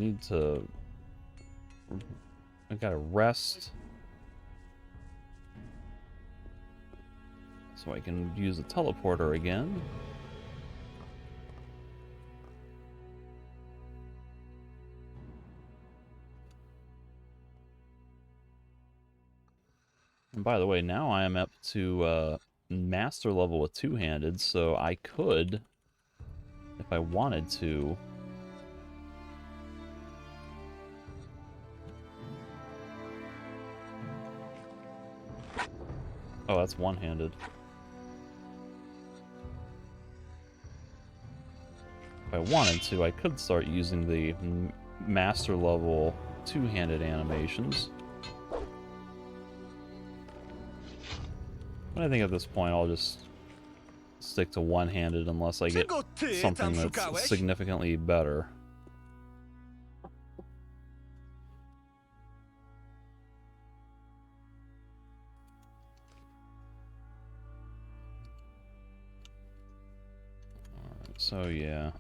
gotta rest so I can use the teleporter again. And by the way, now I am up to master level with two-handed, so I could, if I wanted to, oh, that's one-handed. If I wanted to, I could start using the master level two-handed animations. But I think at this point I'll just stick to one-handed unless I get something that's significantly better. Alright, so yeah.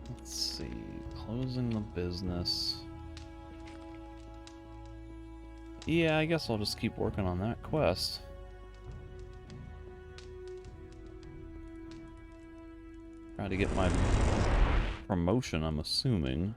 Let's see. Closing the business. Yeah, I guess I'll just keep working on that quest. Try to get my promotion, I'm assuming.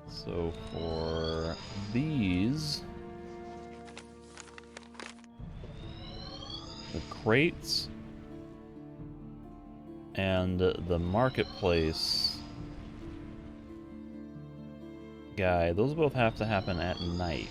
So for these, the crates and the marketplace guy, those both have to happen at night.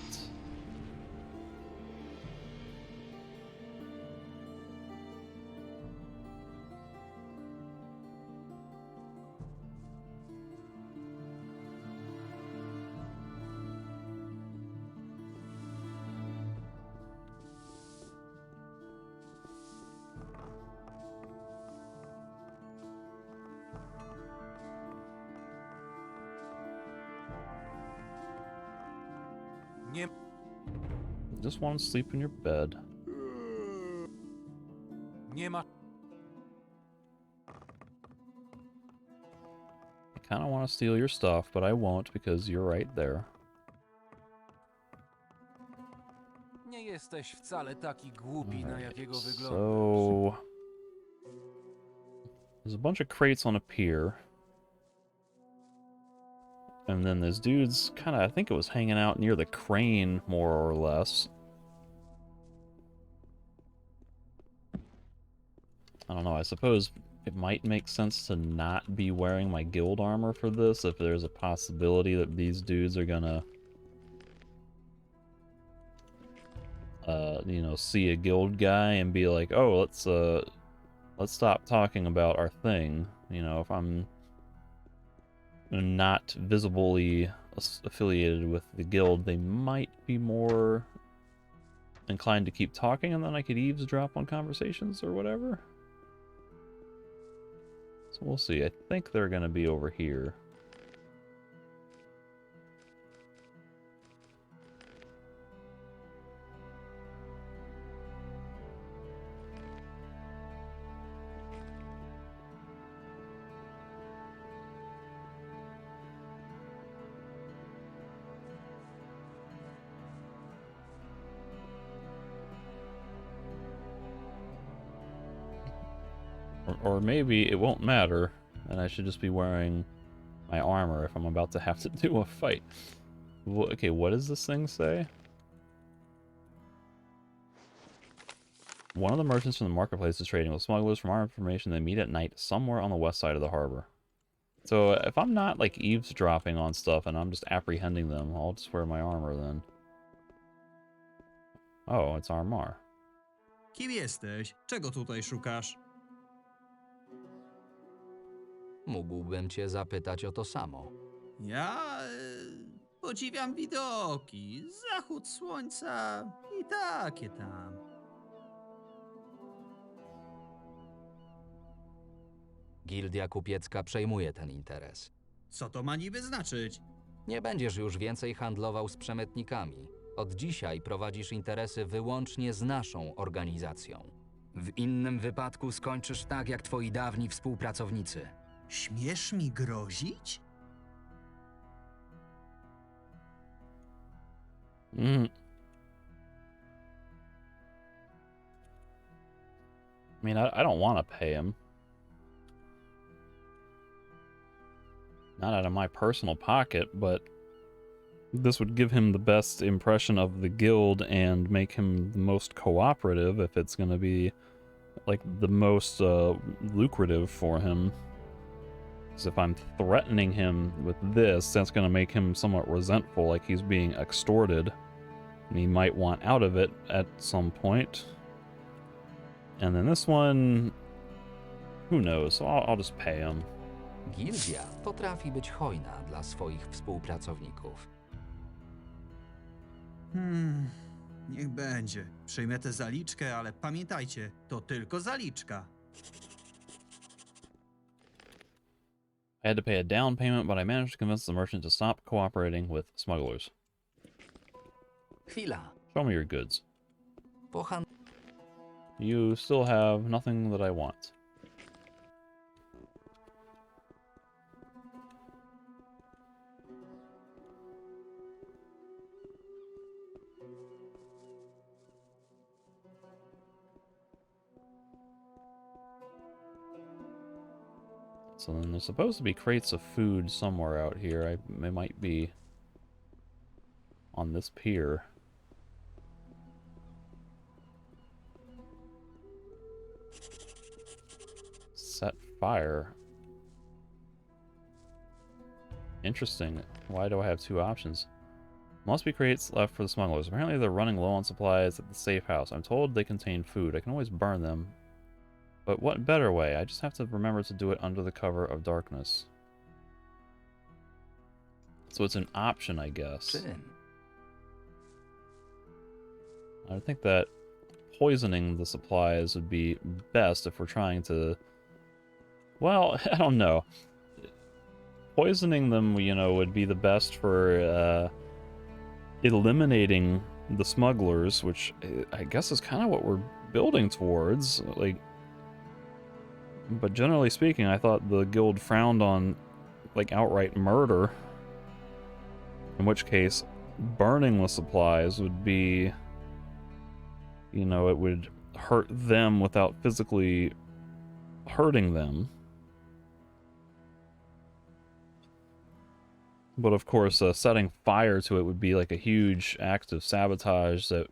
Just want to sleep in your bed. Nie ma... kind of want to steal your stuff, but I won't because you're right there. Nie jesteś wcale taki głupi, na jakiego wyglądasz. So there's a bunch of crates on a pier. And then this dude's kind of, I think it was hanging out near the crane, more or less. I don't know, I suppose it might make sense to not be wearing my guild armor for this, if there's a possibility that these dudes are gonna, you know, see a guild guy and be like, oh, let's stop talking about our thing. You know, if I'm not visibly affiliated with the guild, they might be more inclined to keep talking, and then I could eavesdrop on conversations or whatever. So we'll see. I think they're going to be over here. Or maybe it won't matter, and I should just be wearing my armor if I'm about to have to do a fight. Okay, what does this thing say? One of the merchants from the marketplace is trading with smugglers. From our information, they meet at night somewhere on the west side of the harbor. So if I'm not, like, eavesdropping on stuff and I'm just apprehending them, I'll just wear my armor then. Oh, it's Armar. Kim jesteś? Czego tutaj szukasz? Mógłbym cię zapytać o to samo. Ja podziwiam widoki, zachód słońca i takie tam. Gildia kupiecka przejmuje ten interes. Co to ma niby znaczyć? Nie będziesz już więcej handlował z przemytnikami. Od dzisiaj prowadzisz interesy wyłącznie z naszą organizacją. W innym wypadku skończysz tak jak twoi dawni współpracownicy. Śmiesz mi grozić? I mean, I don't want to pay him. Not out of my personal pocket, but this would give him the best impression of the guild and make him the most cooperative if it's going to be, like, the most lucrative for him. Because if I'm threatening him with this, that's going to make him somewhat resentful, like he's being extorted. And he might want out of it at some point. And then this one, who knows? So I'll just pay him. Gildia potrafi być hojna dla swoich współpracowników. Niech będzie. Przyjmę tę zaliczkę, ale pamiętajcie, to tylko zaliczka. I had to pay a down payment, but I managed to convince the merchant to stop cooperating with smugglers. Chwila. Show me your goods. Pochan... You still have nothing that I want. So then there's supposed to be crates of food somewhere out here. It might be on this pier. Set fire. Interesting. Why do I have two options? Must be crates left for the smugglers. Apparently they're running low on supplies at the safe house. I'm told they contain food. I can always burn them. But what better way? I just have to remember to do it under the cover of darkness. So it's an option, I guess. I would think that poisoning the supplies would be best if we're trying to... Well, I don't know. Poisoning them, you know, would be the best for eliminating the smugglers, which I guess is kind of what we're building towards. Like, but generally speaking, I thought the guild frowned on like outright murder. In which case, burning the supplies would be, you know, it would hurt them without physically hurting them. But of course, setting fire to it would be like a huge act of sabotage that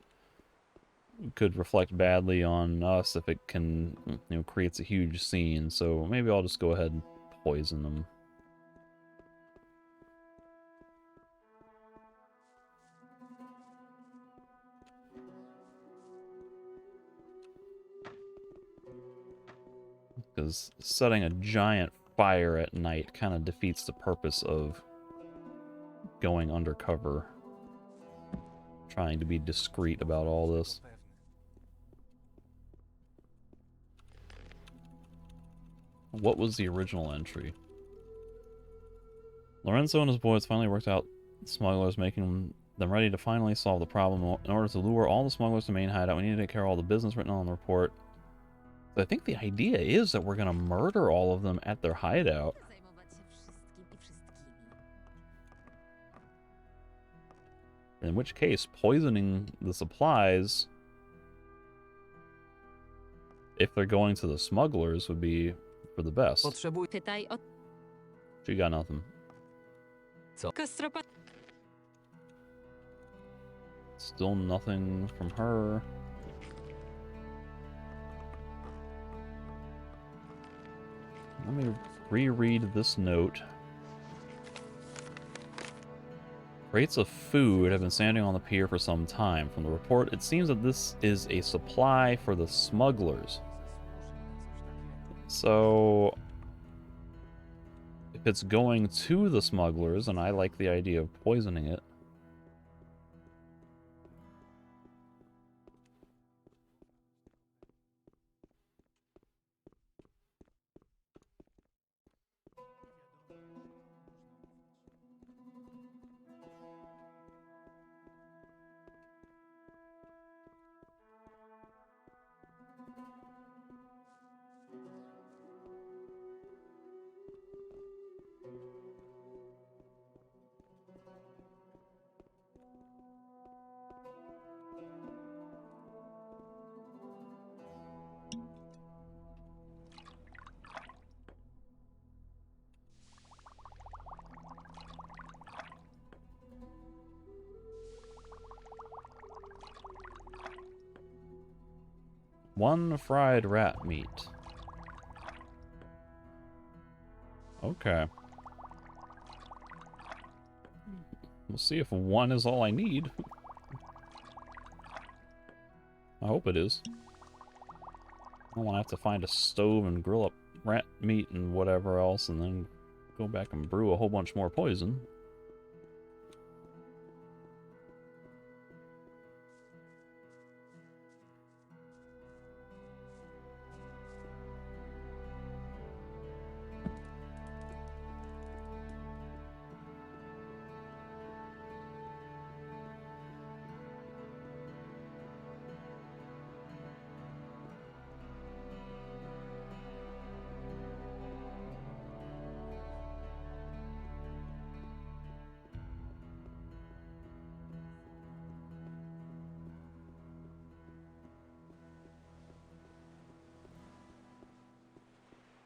could reflect badly on us if it can, you know, creates a huge scene. So maybe I'll just go ahead and poison them. Because setting a giant fire at night kind of defeats the purpose of going undercover. Trying to be discreet about all this. What was the original entry? Lorenzo and his boys finally worked out smugglers, making them ready to finally solve the problem. In order to lure all the smugglers to the main hideout, we need to take care of all the business written on the report. So I think the idea is that we're going to murder all of them at their hideout. In which case, poisoning the supplies, if they're going to the smugglers, would be for the best. She got nothing. Still nothing from her. Let me reread this note. Crates of food have been standing on the pier for some time. From the report, it seems that this is a supply for the smugglers. So, if it's going to the smugglers, and I like the idea of poisoning it, one fried rat meat. Okay. We'll see if one is all I need. I hope it is. I don't want to have to find a stove and grill up rat meat and whatever else and then go back and brew a whole bunch more poison.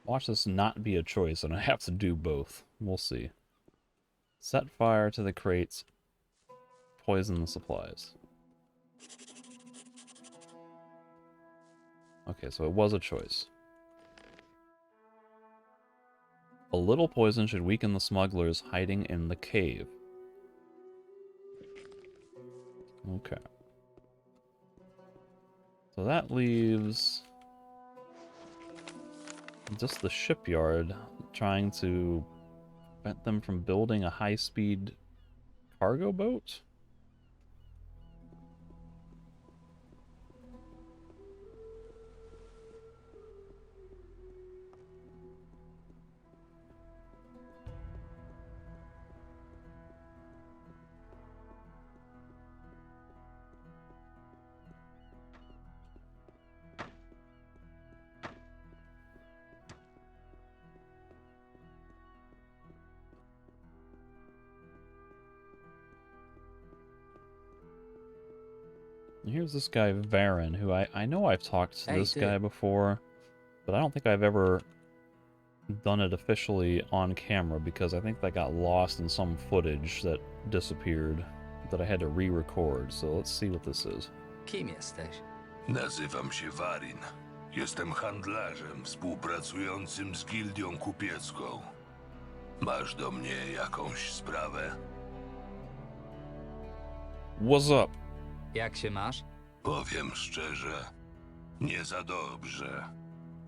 Watch this not be a choice, and I have to do both. We'll see. Set fire to the crates. Poison the supplies. Okay, so it was a choice. A little poison should weaken the smugglers hiding in the cave. Okay. So that leaves just the shipyard, trying to prevent them from building a high-speed cargo boat? Here's this guy, Varen, who I know I've talked to this guy before, but I don't think I've ever done it officially on camera because I think that got lost in some footage that disappeared that I had to re-record. So let's see what this is. Kim jesteś? Nazywam się Warin. Jestem handlarzem współpracującym z gildią kupiecką. Masz do mnie jakąś sprawę? What's up? Jak się masz? Powiem szczerze, nie za dobrze,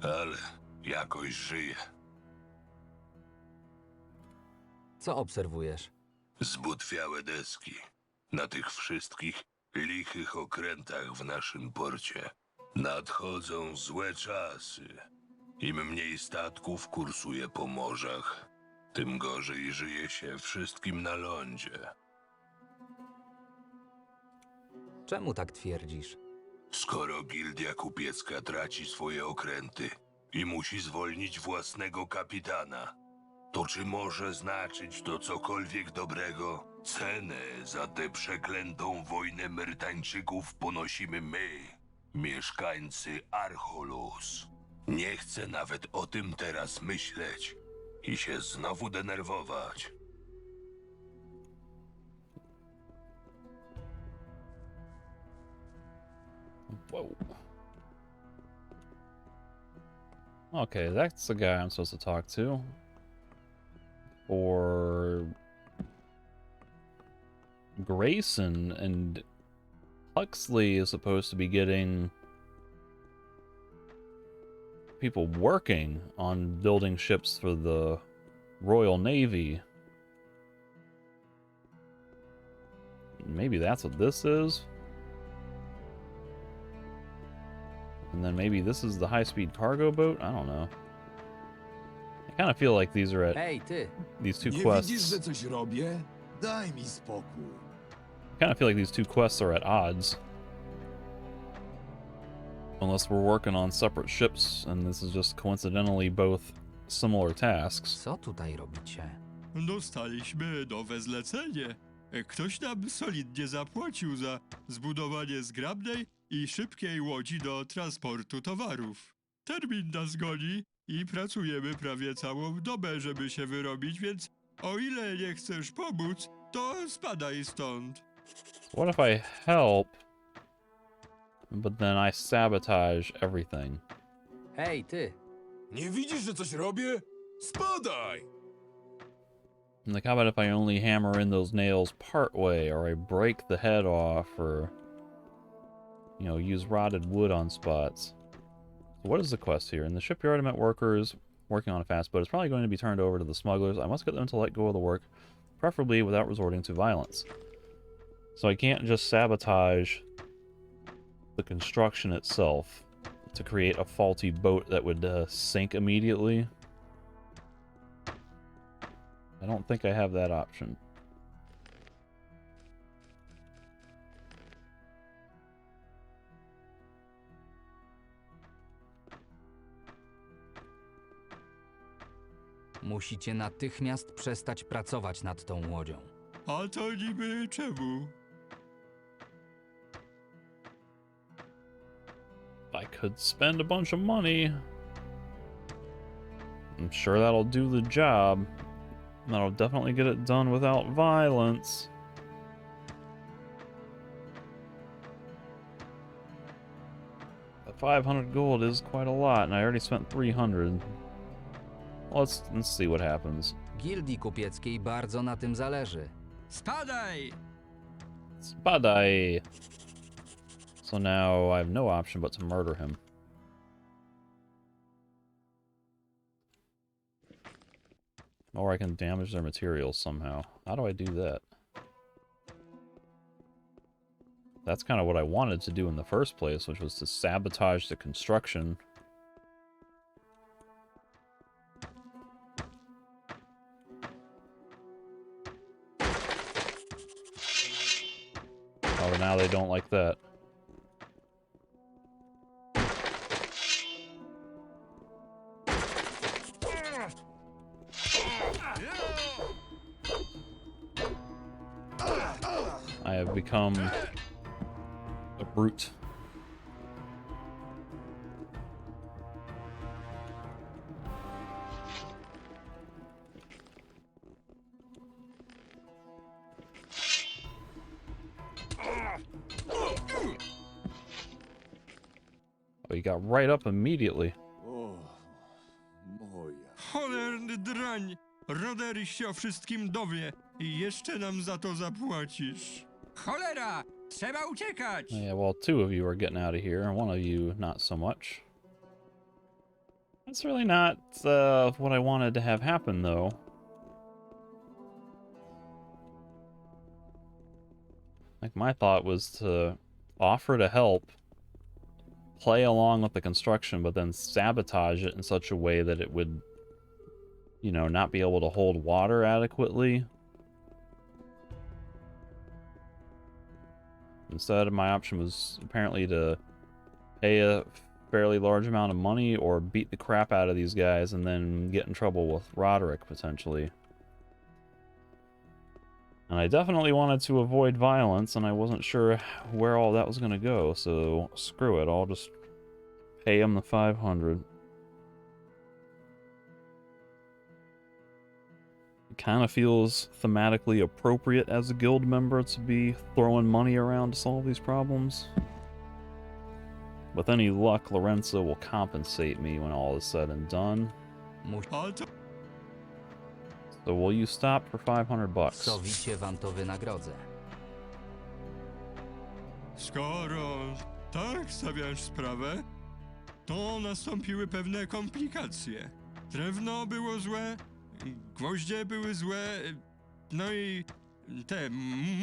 ale jakoś żyję. Co obserwujesz? Zbutwiałe deski na tych wszystkich lichych okrętach w naszym porcie. Nadchodzą złe czasy. Im mniej statków kursuje po morzach, tym gorzej żyje się wszystkim na lądzie. Czemu tak twierdzisz? Skoro gildia kupiecka traci swoje okręty i musi zwolnić własnego kapitana, to czy może znaczyć to cokolwiek dobrego? Cenę za tę przeklętą wojnę Myrtańczyków ponosimy my, mieszkańcy Archolos. Nie chcę nawet o tym teraz myśleć i się znowu denerwować. Whoa. Okay, that's the guy I'm supposed to talk to. Or Grayson and Huxley is supposed to be getting people working on building ships for the Royal Navy. Maybe that's what this is. And then maybe this is the high-speed cargo boat? I don't know. I kind of feel like these are at these two quests. widzisz, że coś robię? Daj mi spokój. I kind of feel like these two quests are at odds. Unless we're working on separate ships, and this is just coincidentally both similar tasks. Co tutaj robicie? Dostaliśmy nowe zlecenie. Ktoś nam solidnie zapłacił za zbudowanie zgrabnej i szybkiej łodzi do transportu towarów. Termin nas goni i pracujemy prawie całą dobę, żeby się wyrobić, więc o ile nie chcesz pomóc, to spadaj stąd. What if I help, but then I sabotage everything? Hej, ty! Nie widzisz, że coś robię? Spadaj! Like, how about if I only hammer in those nails part way, or I break the head off, or, you know, use rotted wood on spots? So what is the quest here? In the shipyard, I met workers working on a fast boat. It's probably going to be turned over to the smugglers. I must get them to let go of the work, preferably without resorting to violence. So I can't just sabotage the construction itself to create a faulty boat that would sink immediately. I don't think I have that option. Musicie natychmiast przestać pracować nad tą łodzią. A to niby czemu? I could spend a bunch of money. I'm sure that'll do the job. That'll definitely get it done without violence. But 500 gold is quite a lot, and I already spent 300. Let's see what happens. Gildii kupieckiej bardzo na tym zależy. Spadaj! Spadaj! So now I have no option but to murder him. Or I can damage their materials somehow. How do I do that? That's kind of what I wanted to do in the first place, which was to sabotage the construction. Oh, now they don't like that. I have become a brute. Oh, you got right up immediately. Cholerny drań! Roderyś się o wszystkim dowie i jeszcze nam za to zapłacisz. Cholera! Trzeba uciekać! Yeah, well, two of you are getting out of here, and one of you not so much. That's really not what I wanted to have happen, though. Like, my thought was to offer to help, play along with the construction, but then sabotage it in such a way that it would, you know, not be able to hold water adequately. Instead, my option was apparently to pay a fairly large amount of money or beat the crap out of these guys and then get in trouble with Roderick, potentially. And I definitely wanted to avoid violence, and I wasn't sure where all that was going to go, so screw it, I'll just pay him the 500. It kind of feels thematically appropriate as a guild member to be throwing money around to solve these problems. With any luck, Lorenzo will compensate me when all is said and done. So will you stop for 500 bucks? Sowicie wam to wynagrodzę. Skoro tak stawiasz sprawę, to nastąpiły pewne komplikacje. Drewno było złe, gwoździe były złe, no i te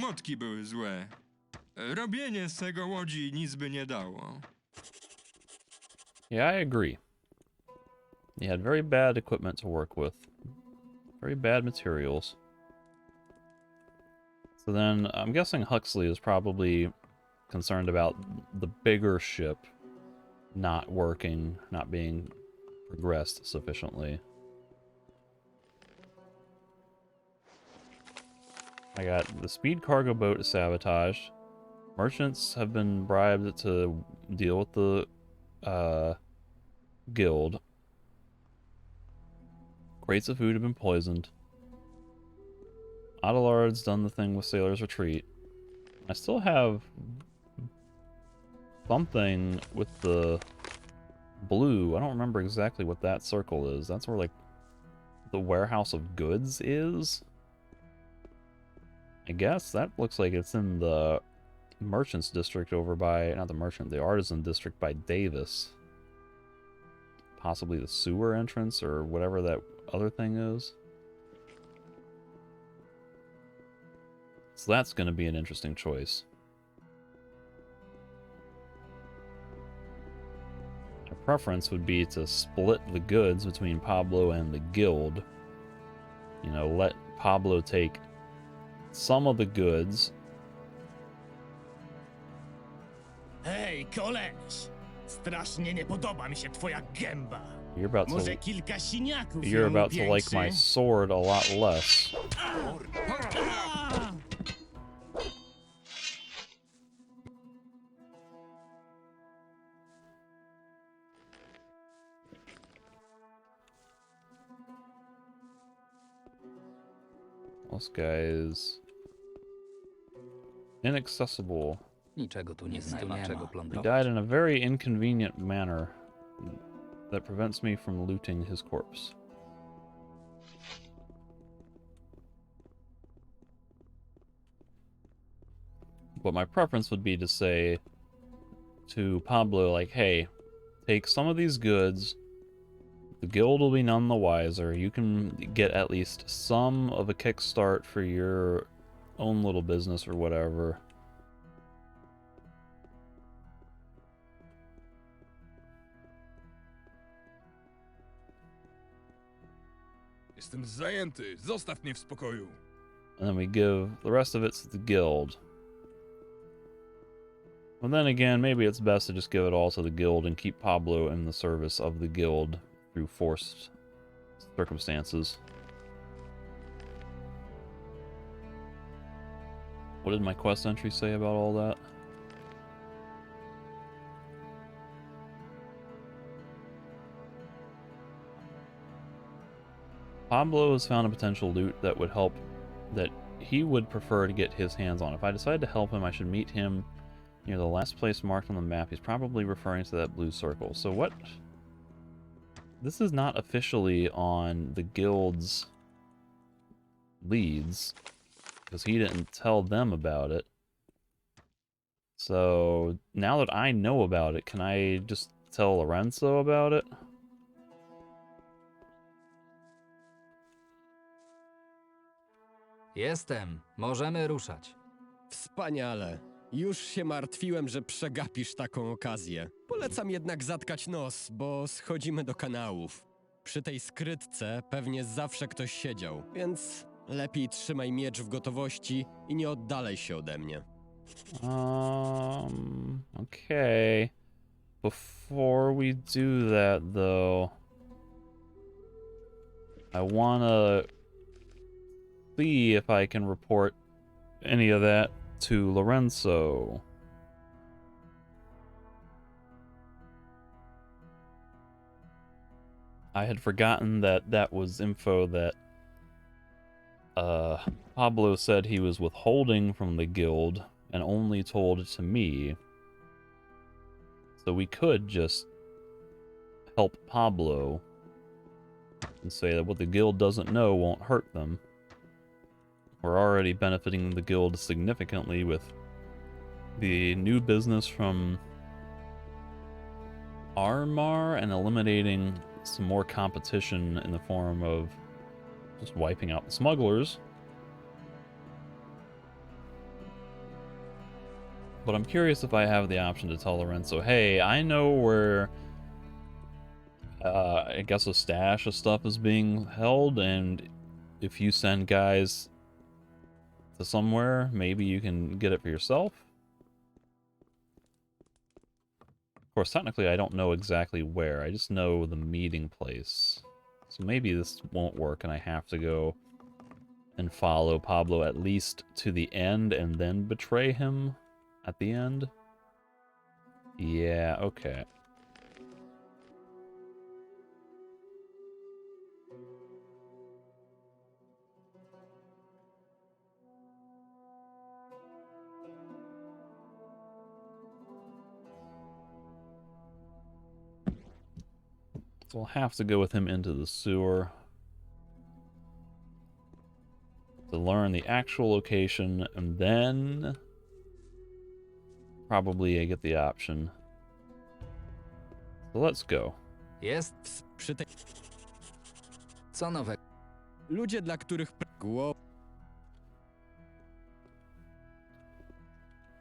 motki były złe. Robienie z tego łodzi nic by nie dało. Yeah, I agree. You had very bad equipment to work with. Very bad materials. So then, I'm guessing Huxley is probably concerned about the bigger ship not working, not being progressed sufficiently. I got the speed cargo boat is sabotaged. Merchants have been bribed to deal with the guild. Crates of food have been poisoned. Adelard's done the thing with Sailor's Retreat. I still have something with the blue. I don't remember exactly what that circle is. That's where, like, the warehouse of goods is? I guess that looks like it's in the merchants district over by, not the merchant, the artisan district by Davis. Possibly the sewer entrance or whatever that other thing is. So that's going to be an interesting choice. My preference would be to split the goods between Pablo and the guild. You know, let Pablo take some of the goods. Hej, koleś! Strasznie nie podoba mi się twoja gęba. Może kilka siniaków You're about to like upiększy? my sword a lot less. This guy is inaccessible. Niczego tu nie znajdziemy. Czego He plądrować. died in a very inconvenient manner that prevents me from looting his corpse. But my preference would be to say to Pablo, like, hey, take some of these goods. The guild will be none the wiser. You can get at least some of a kickstart for your own little business or whatever. Jestem zajęty. Zostaw mnie w spokoju. And then we give the rest of it to the guild. And then again, maybe it's best to just give it all to the guild and keep Pablo in the service of the guild through forced circumstances. What did my quest entry say about all that? Pablo has found a potential loot that would help, that he would prefer to get his hands on. If I decide to help him, I should meet him near the last place marked on the map. He's probably referring to that blue circle. So what? This is not officially on the guild's leads, because he didn't tell them about it. So now that I know about it, can I just tell Lorenzo about it? Jestem. Możemy ruszać. Wspaniale. Już się martwiłem, że przegapisz taką okazję. Polecam jednak zatkać nos, bo schodzimy do kanałów. Przy tej skrytce pewnie zawsze ktoś siedział, więc lepiej trzymaj miecz w gotowości i nie oddalaj się ode mnie. Okay. Before we do that, though, I wanna see if I can report any of that to Lorenzo. I had forgotten that that was info that Pablo said he was withholding from the guild and only told to me. So we could just help Pablo and say that what the guild doesn't know won't hurt them. We're already benefiting the guild significantly with the new business from Armar and eliminating some more competition in the form of just wiping out the smugglers. But I'm curious if I have the option to tell Lorenzo, hey, I know where I guess a stash of stuff is being held, and if you send guys to somewhere, maybe you can get it for yourself. Of course, technically I don't know exactly where, I just know the meeting place. So maybe this won't work and I have to go and follow Pablo at least to the end and then betray him at the end. Yeah, okay. So I'll have to go with him into the sewer to learn the actual location, and then probably I get the option. So let's go. Jest przy tej... Co nowego? Ludzie, dla których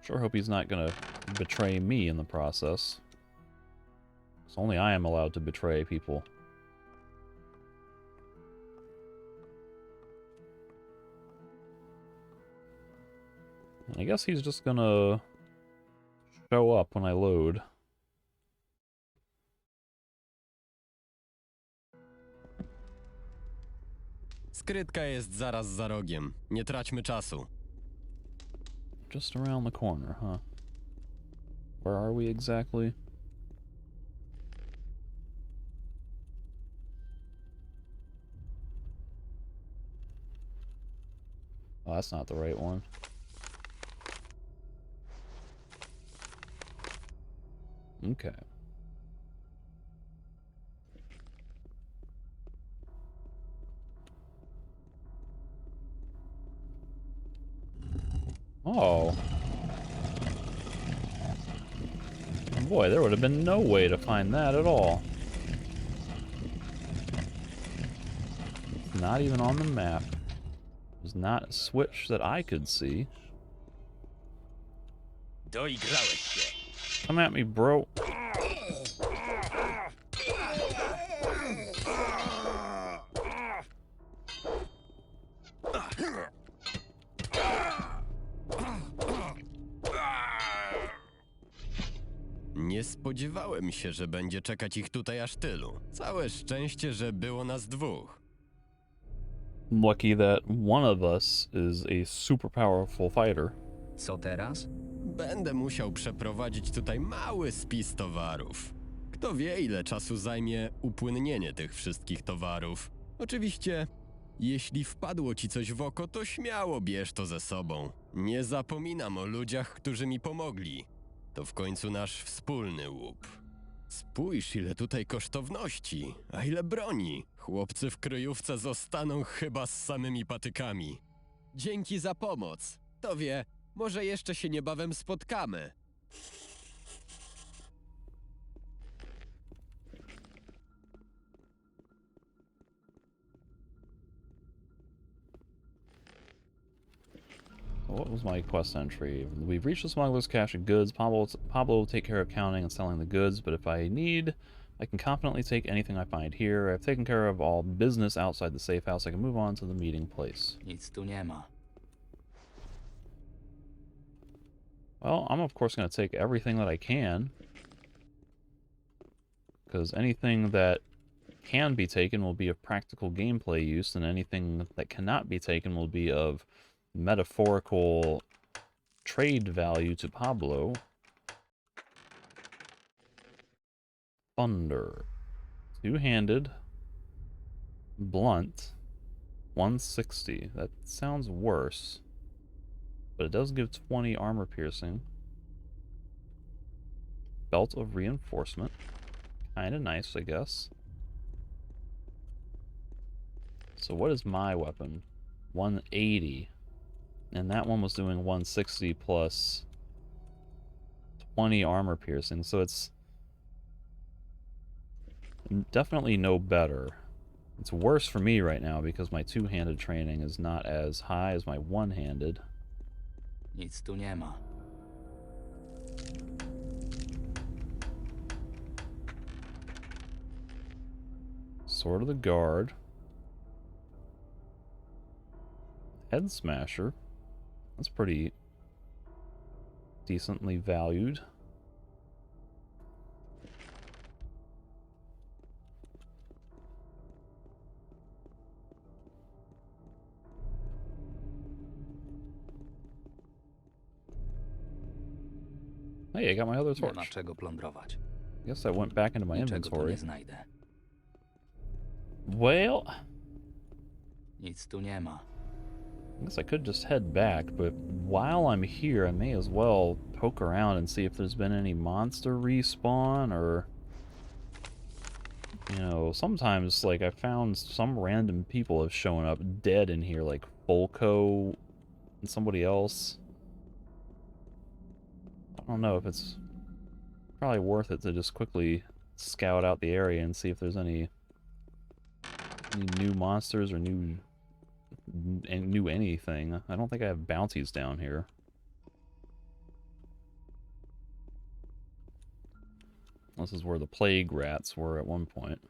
Sure hope he's not gonna betray me in the process. So only I am allowed to betray people. I guess he's just gonna show up when I load. Skrytka jest zaraz za rogiem. Nie traćmy czasu. Just around the corner, huh? Where are we exactly? Oh, that's not the right one. Okay. Oh. Boy, there would have been no way to find that at all. It's not even on the map. There's not a switch that I could see. Doigrałeś się. Come at me, bro. Nie spodziewałem się, że będzie czekać ich tutaj aż tylu. Całe szczęście, że było nas dwóch. Lucky that one of us is a super powerful fighter. Co teraz? Będę musiał przeprowadzić tutaj mały spis towarów. Kto wie, ile czasu zajmie upłynnienie tych wszystkich towarów. Oczywiście, jeśli wpadło ci coś w oko, to śmiało bierz to ze sobą. Nie zapominam o ludziach, którzy mi pomogli. To w końcu nasz wspólny łup. Spójrz, ile tutaj kosztowności, a ile broni. Chłopcy w kryjówce zostaną chyba z samymi patykami. Dzięki za pomoc. Kto wie, może jeszcze się niebawem spotkamy. What was my quest entry? We've reached the smuggler's cache of goods. Pablo will take care of counting and selling the goods, but if I need, I can confidently take anything I find here. I've taken care of all business outside the safe house. I can move on to the meeting place. Nic tu nie ma. Well, I'm of course going to take everything that I can, because anything that can be taken will be of practical gameplay use, and anything that cannot be taken will be of metaphorical trade value to Pablo. Thunder. Two-handed. Blunt. 160. That sounds worse. But it does give 20 armor piercing. Belt of reinforcement. Kinda nice, I guess. So what is my weapon? 180. And that one was doing 160 plus 20 armor piercing, so it's definitely no better. It's worse for me right now because my two-handed training is not as high as my one-handed. Nic tu nie ma. Sword of the Guard. Head Smasher. That's pretty decently valued. Hey, I got my other Nie ma torch. czego plądrować. Guess I went back into my Niczego tu inventory. nie znajdę. Well, Nic tu nie ma. I guess I could just head back, but while I'm here, I may as well poke around and see if there's been any monster respawn, or... You know, sometimes, like, I found some random people have shown up dead in here, like Volko and somebody else. I don't know if it's probably worth it to just quickly scout out the area and see if there's any new monsters or new anything. I don't think I have bounties down here. This is where the plague rats were at one point.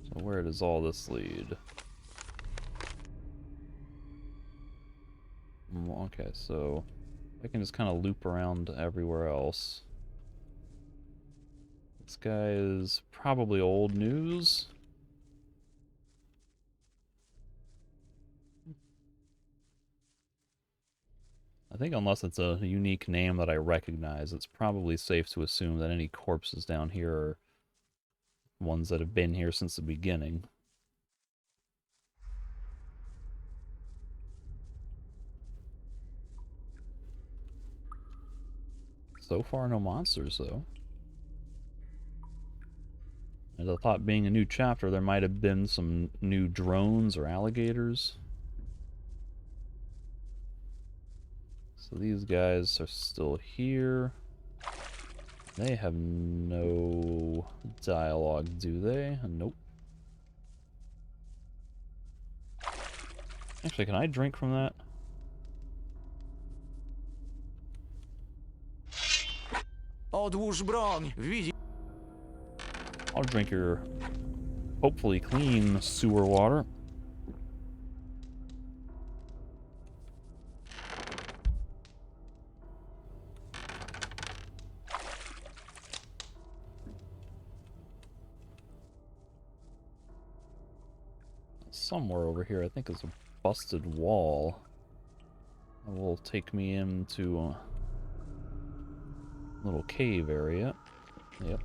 So where does all this lead? Okay, so I can just kind of loop around everywhere else. This guy is probably old news. I think unless it's a unique name that I recognize, it's probably safe to assume that any corpses down here are ones that have been here since the beginning. So far, no monsters, though. And I thought, being a new chapter, there might have been some new drones or alligators. So these guys are still here. They have no dialogue, do they? Nope. Actually, can I drink from that? Odłóż broń! Widzi... I'll drink your hopefully clean sewer water. Somewhere over here, I think, is a busted wall that will take me into little cave area. Yep.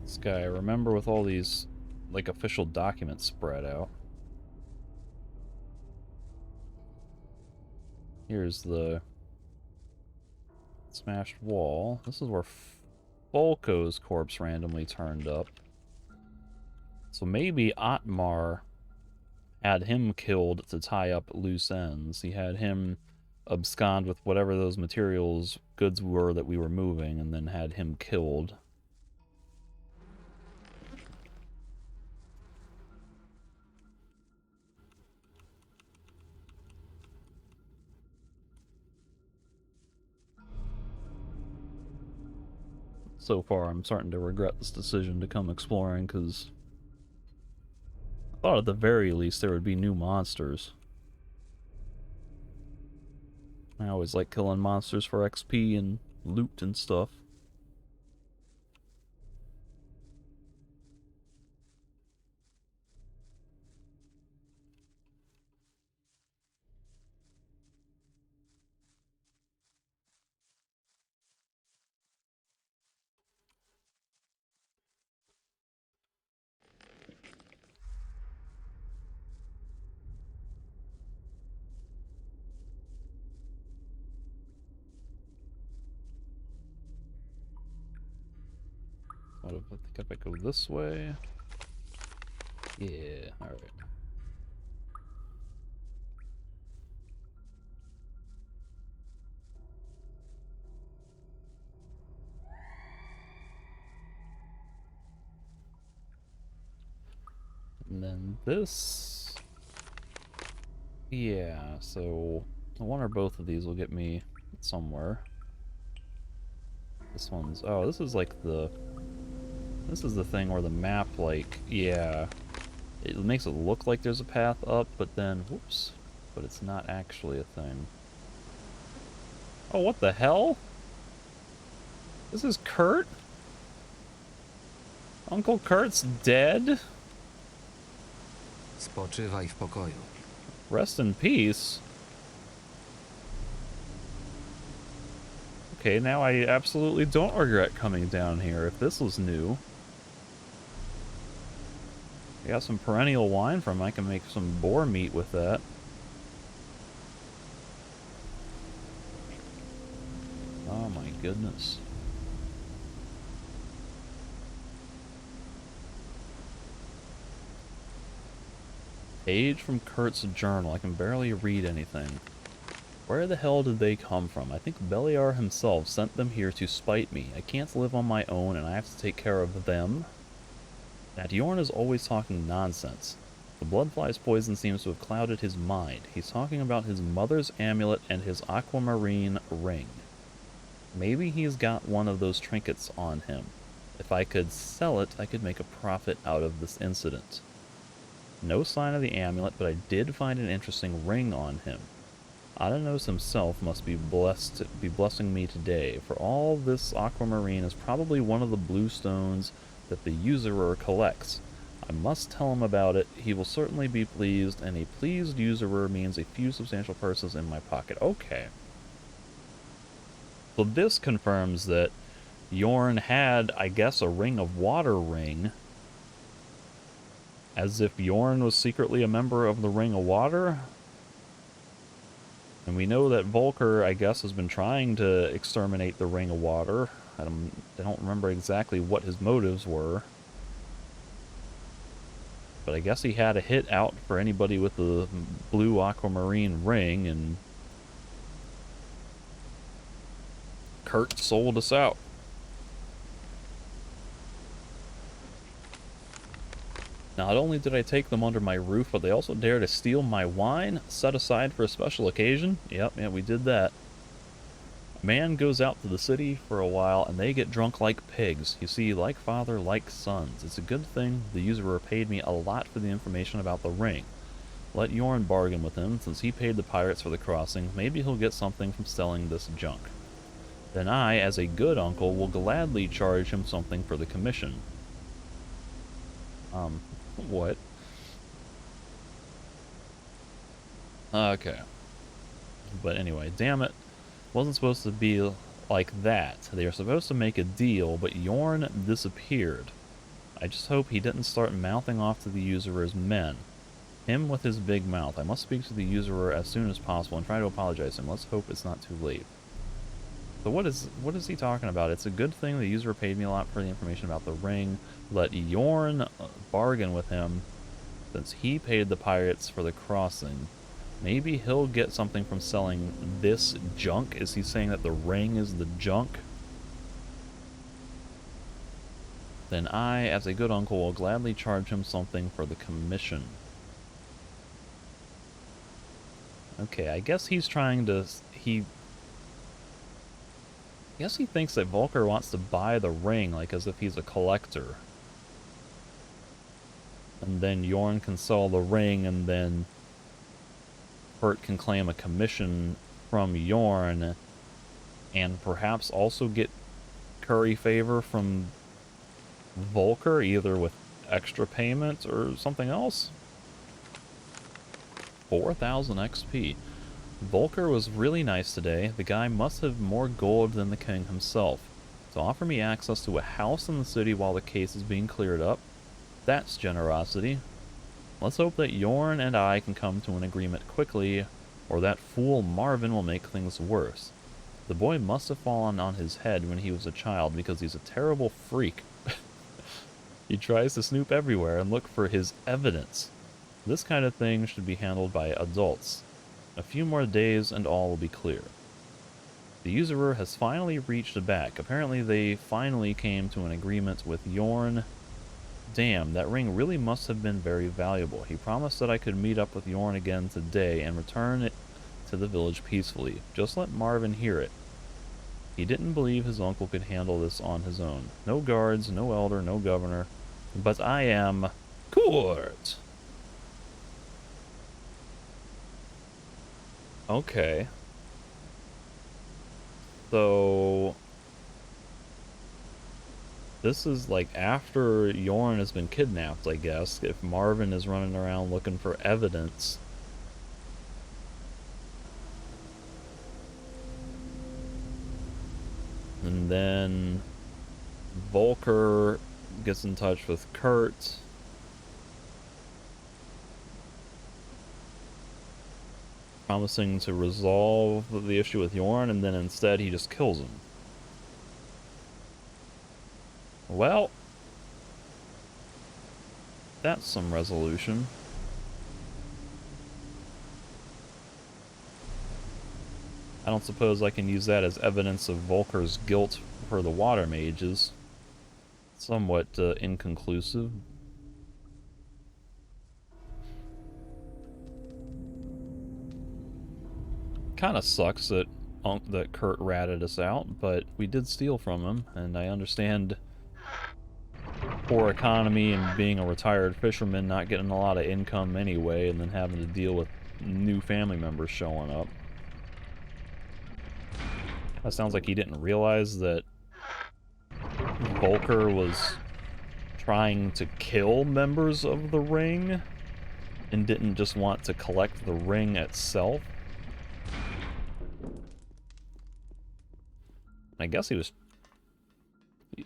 This guy, remember, with all these, like, official documents spread out. Here's the smashed wall. This is where Volko's corpse randomly turned up. So maybe Otmar had him killed to tie up loose ends. He had him abscond with whatever those materials, goods were that we were moving, and then had him killed. So far, I'm starting to regret this decision to come exploring, because I thought at the very least there would be new monsters. I always like killing monsters for XP and loot and stuff. What if I think if I go this way? Yeah, alright. And then this... Yeah, so one or both of these will get me somewhere. This one's... Oh, this is like the... This is the thing where the map, like, yeah, it makes it look like there's a path up, but then, whoops, but it's not actually a thing. Oh, what the hell? This is Kurt? Uncle Kurt's dead? Spoczywaj w pokoju. Rest in peace. Okay, now I absolutely don't regret coming down here, if this was new. I got some perennial wine from him. I can make some boar meat with that. Oh my goodness. Page from Kurt's journal. I can barely read anything. Where the hell did they come from? I think Beliar himself sent them here to spite me. I can't live on my own and I have to take care of them. That Yorn is always talking nonsense. The bloodfly's poison seems to have clouded his mind. He's talking about his mother's amulet and his aquamarine ring. Maybe he's got one of those trinkets on him. If I could sell it, I could make a profit out of this incident. No sign of the amulet, but I did find an interesting ring on him. Adanos himself must be blessing me today, for all this aquamarine is probably one of the blue stones that the usurer collects. I must tell him about it. He will certainly be pleased, and a pleased usurer means a few substantial purses in my pocket. Okay. So this confirms that Yorn had, I guess, a ring of water ring. As if Yorn was secretly a member of the Ring of Water. And we know that Volker, I guess, has been trying to exterminate the Ring of Water. I don't remember exactly what his motives were. But I guess he had a hit out for anybody with the blue aquamarine ring, and Kurt sold us out. Not only did I take them under my roof, but they also dared to steal my wine, set aside for a special occasion. Yep, yeah, we did that. A man goes out to the city for a while, and they get drunk like pigs. You see, like father, like sons. It's a good thing the usurer paid me a lot for the information about the ring. Let Yorn bargain with him, since he paid the pirates for the crossing. Maybe he'll get something from selling this junk. then I, as a good uncle, will gladly charge him something for the commission. What? Okay. But anyway, damn it. Wasn't supposed to be like that. They were supposed to make a deal, but Yorn disappeared. I just hope he didn't start mouthing off to the usurer's men. Him with his big mouth. I must speak to the usurer as soon as possible and try to apologize to him. Let's hope it's not too late. So what is he talking about? It's a good thing the usurer paid me a lot for the information about the ring. Let Yorn bargain with him since he paid the pirates for the crossing. Maybe he'll get something from selling this junk. Is he saying that the ring is the junk? Then I, as a good uncle, will gladly charge him something for the commission. Okay, I guess he's trying to... I guess he thinks that Volker wants to buy the ring, like as if he's a collector. And then Yorn can sell the ring, and then Hurt can claim a commission from Yorn, and perhaps also get curry favor from Volker, either with extra payment or something else. 4,000 XP. Volker was really nice today. The guy must have more gold than the king himself. To offer me access to a house in the city while the case is being cleared up. That's generosity. Let's hope that Yorn and I can come to an agreement quickly, or that fool Marvin will make things worse. The boy must have fallen on his head when he was a child because he's a terrible freak. He tries to snoop everywhere and look for his evidence. This kind of thing should be handled by adults. A few more days and all will be clear. The usurer has finally reached back. Apparently they finally came to an agreement with Yorn. Damn, that ring really must have been very valuable. He promised that I could meet up with Yorn again today and return it to the village peacefully. Just let Marvin hear it. He didn't believe his uncle could handle this on his own. No guards, no elder, no governor. But I am... court! Okay. So... this is like after Yorn has been kidnapped, I guess, if Marvin is running around looking for evidence. And then Volker gets in touch with Kurt. Promising to resolve the issue with Yorn, and then instead he just kills him. Well, that's some resolution. I don't suppose I can use that as evidence of Volker's guilt for the water mages. Somewhat inconclusive. Kind of sucks that Kurt ratted us out, but we did steal from him, and I understand poor economy and being a retired fisherman, not getting a lot of income anyway, and then having to deal with new family members showing up. That sounds like he didn't realize that Volker was trying to kill members of the ring and didn't just want to collect the ring itself. I guess he was... I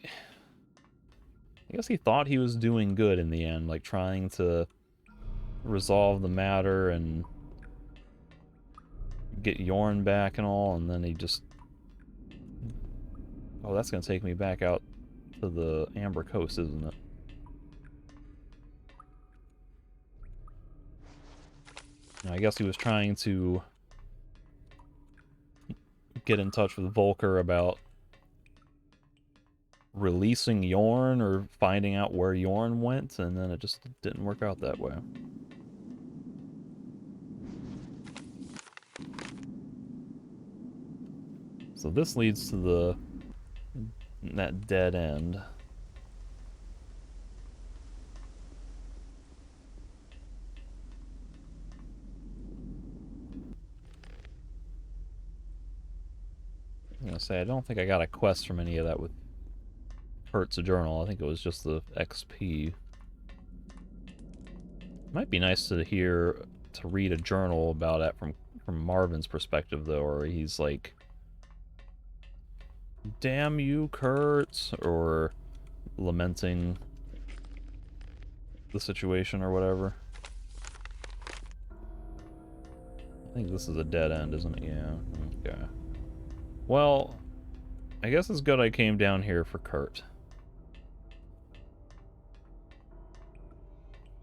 guess he thought he was doing good in the end, like trying to resolve the matter and get Yorn back and all, and then he just... oh, that's gonna take me back out to the Amber Coast, isn't it? I guess he was trying to get in touch with Volker about releasing Yorn or finding out where Yorn went, and then it just didn't work out that way. So this leads to that dead end. gonna say, I don't think I got a quest from any of that with Kurt's journal. I think it was just the XP. Might be nice to read a journal about it from Marvin's perspective, though, or he's like, "Damn you, Kurt," or lamenting the situation or whatever. I think this is a dead end, isn't it? Yeah. Okay. Well, I guess it's good I came down here for Kurt.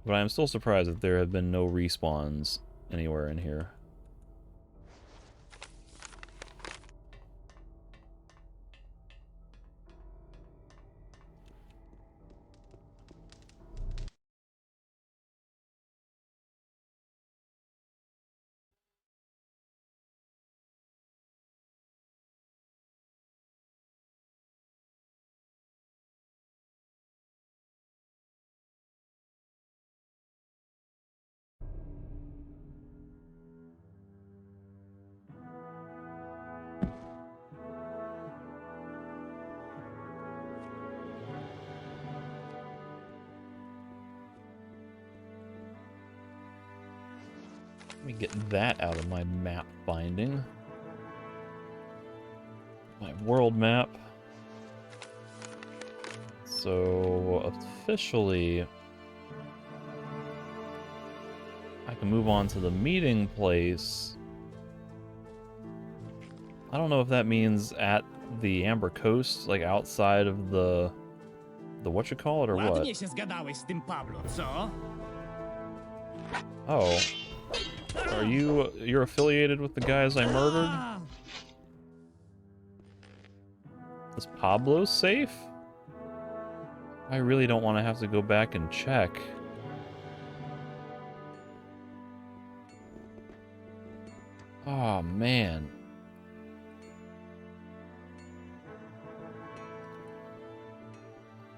But I'm still surprised that there have been no respawns anywhere in here. Let me get that out of my map binding. My world map. So, officially, I can move on to the meeting place. I don't know if that means at the Amber Coast, like outside of the whatchamacallit, or what? Ładnie się zgadałeś z tym Pablo, co? Oh. You're affiliated with the guys I murdered? Is Pablo safe? I really don't want to have to go back and check. Oh, man.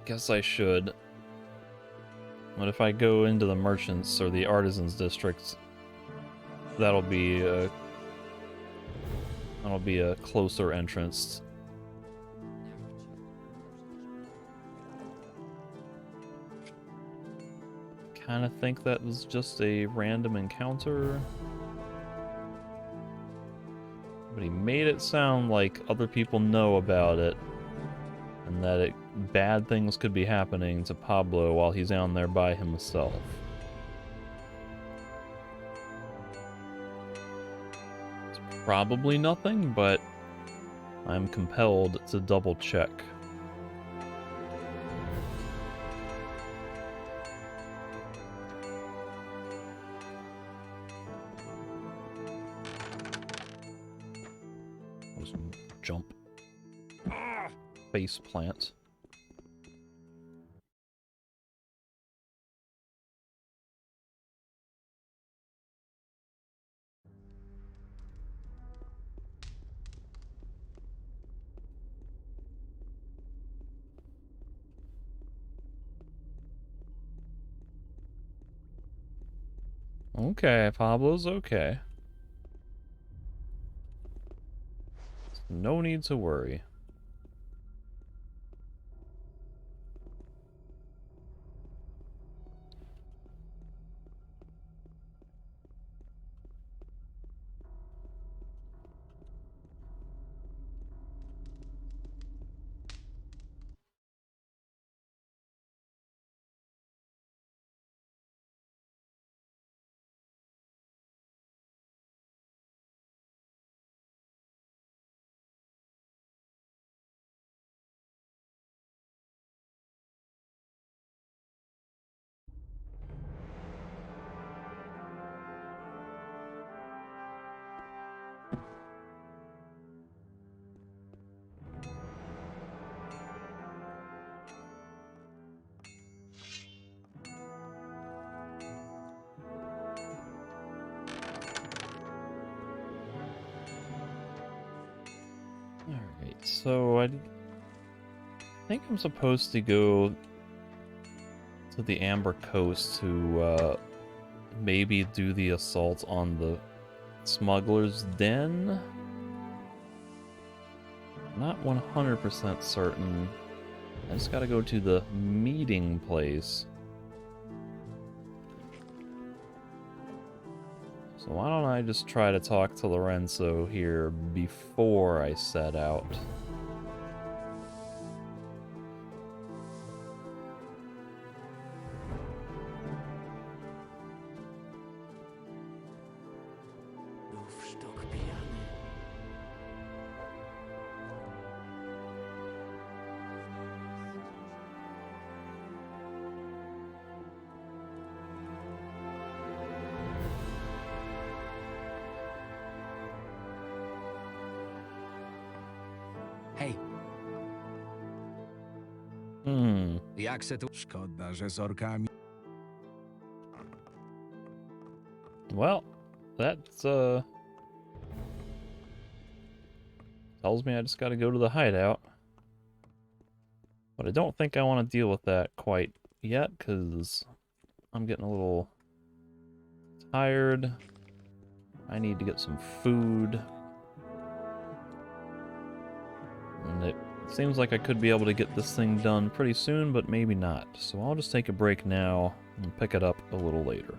Guess I should. But if I go into the merchants or the artisans districts, that'll be a closer entrance. Kind of think that was just a random encounter. But he made it sound like other people know about it, and that bad things could be happening to Pablo while he's down there by himself. It's probably nothing, but I'm compelled to double check. Just jump. Face plant. Okay, Pablo's okay. No need to worry. Alright, so I think I'm supposed to go to the Amber Coast to maybe do the assault on the smuggler's den? Not 100% certain. I just gotta go to the meeting place. So why don't I just try to talk to Lorenzo here before I set out? Hej, jak se tu... Szkoda, że z orkami. Well, that's, tells me I just gotta go to the hideout. But I don't think I want to deal with that quite yet, because I'm getting a little tired. I need to get some food. And it seems like I could be able to get this thing done pretty soon, but maybe not. So I'll just take a break now and pick it up a little later.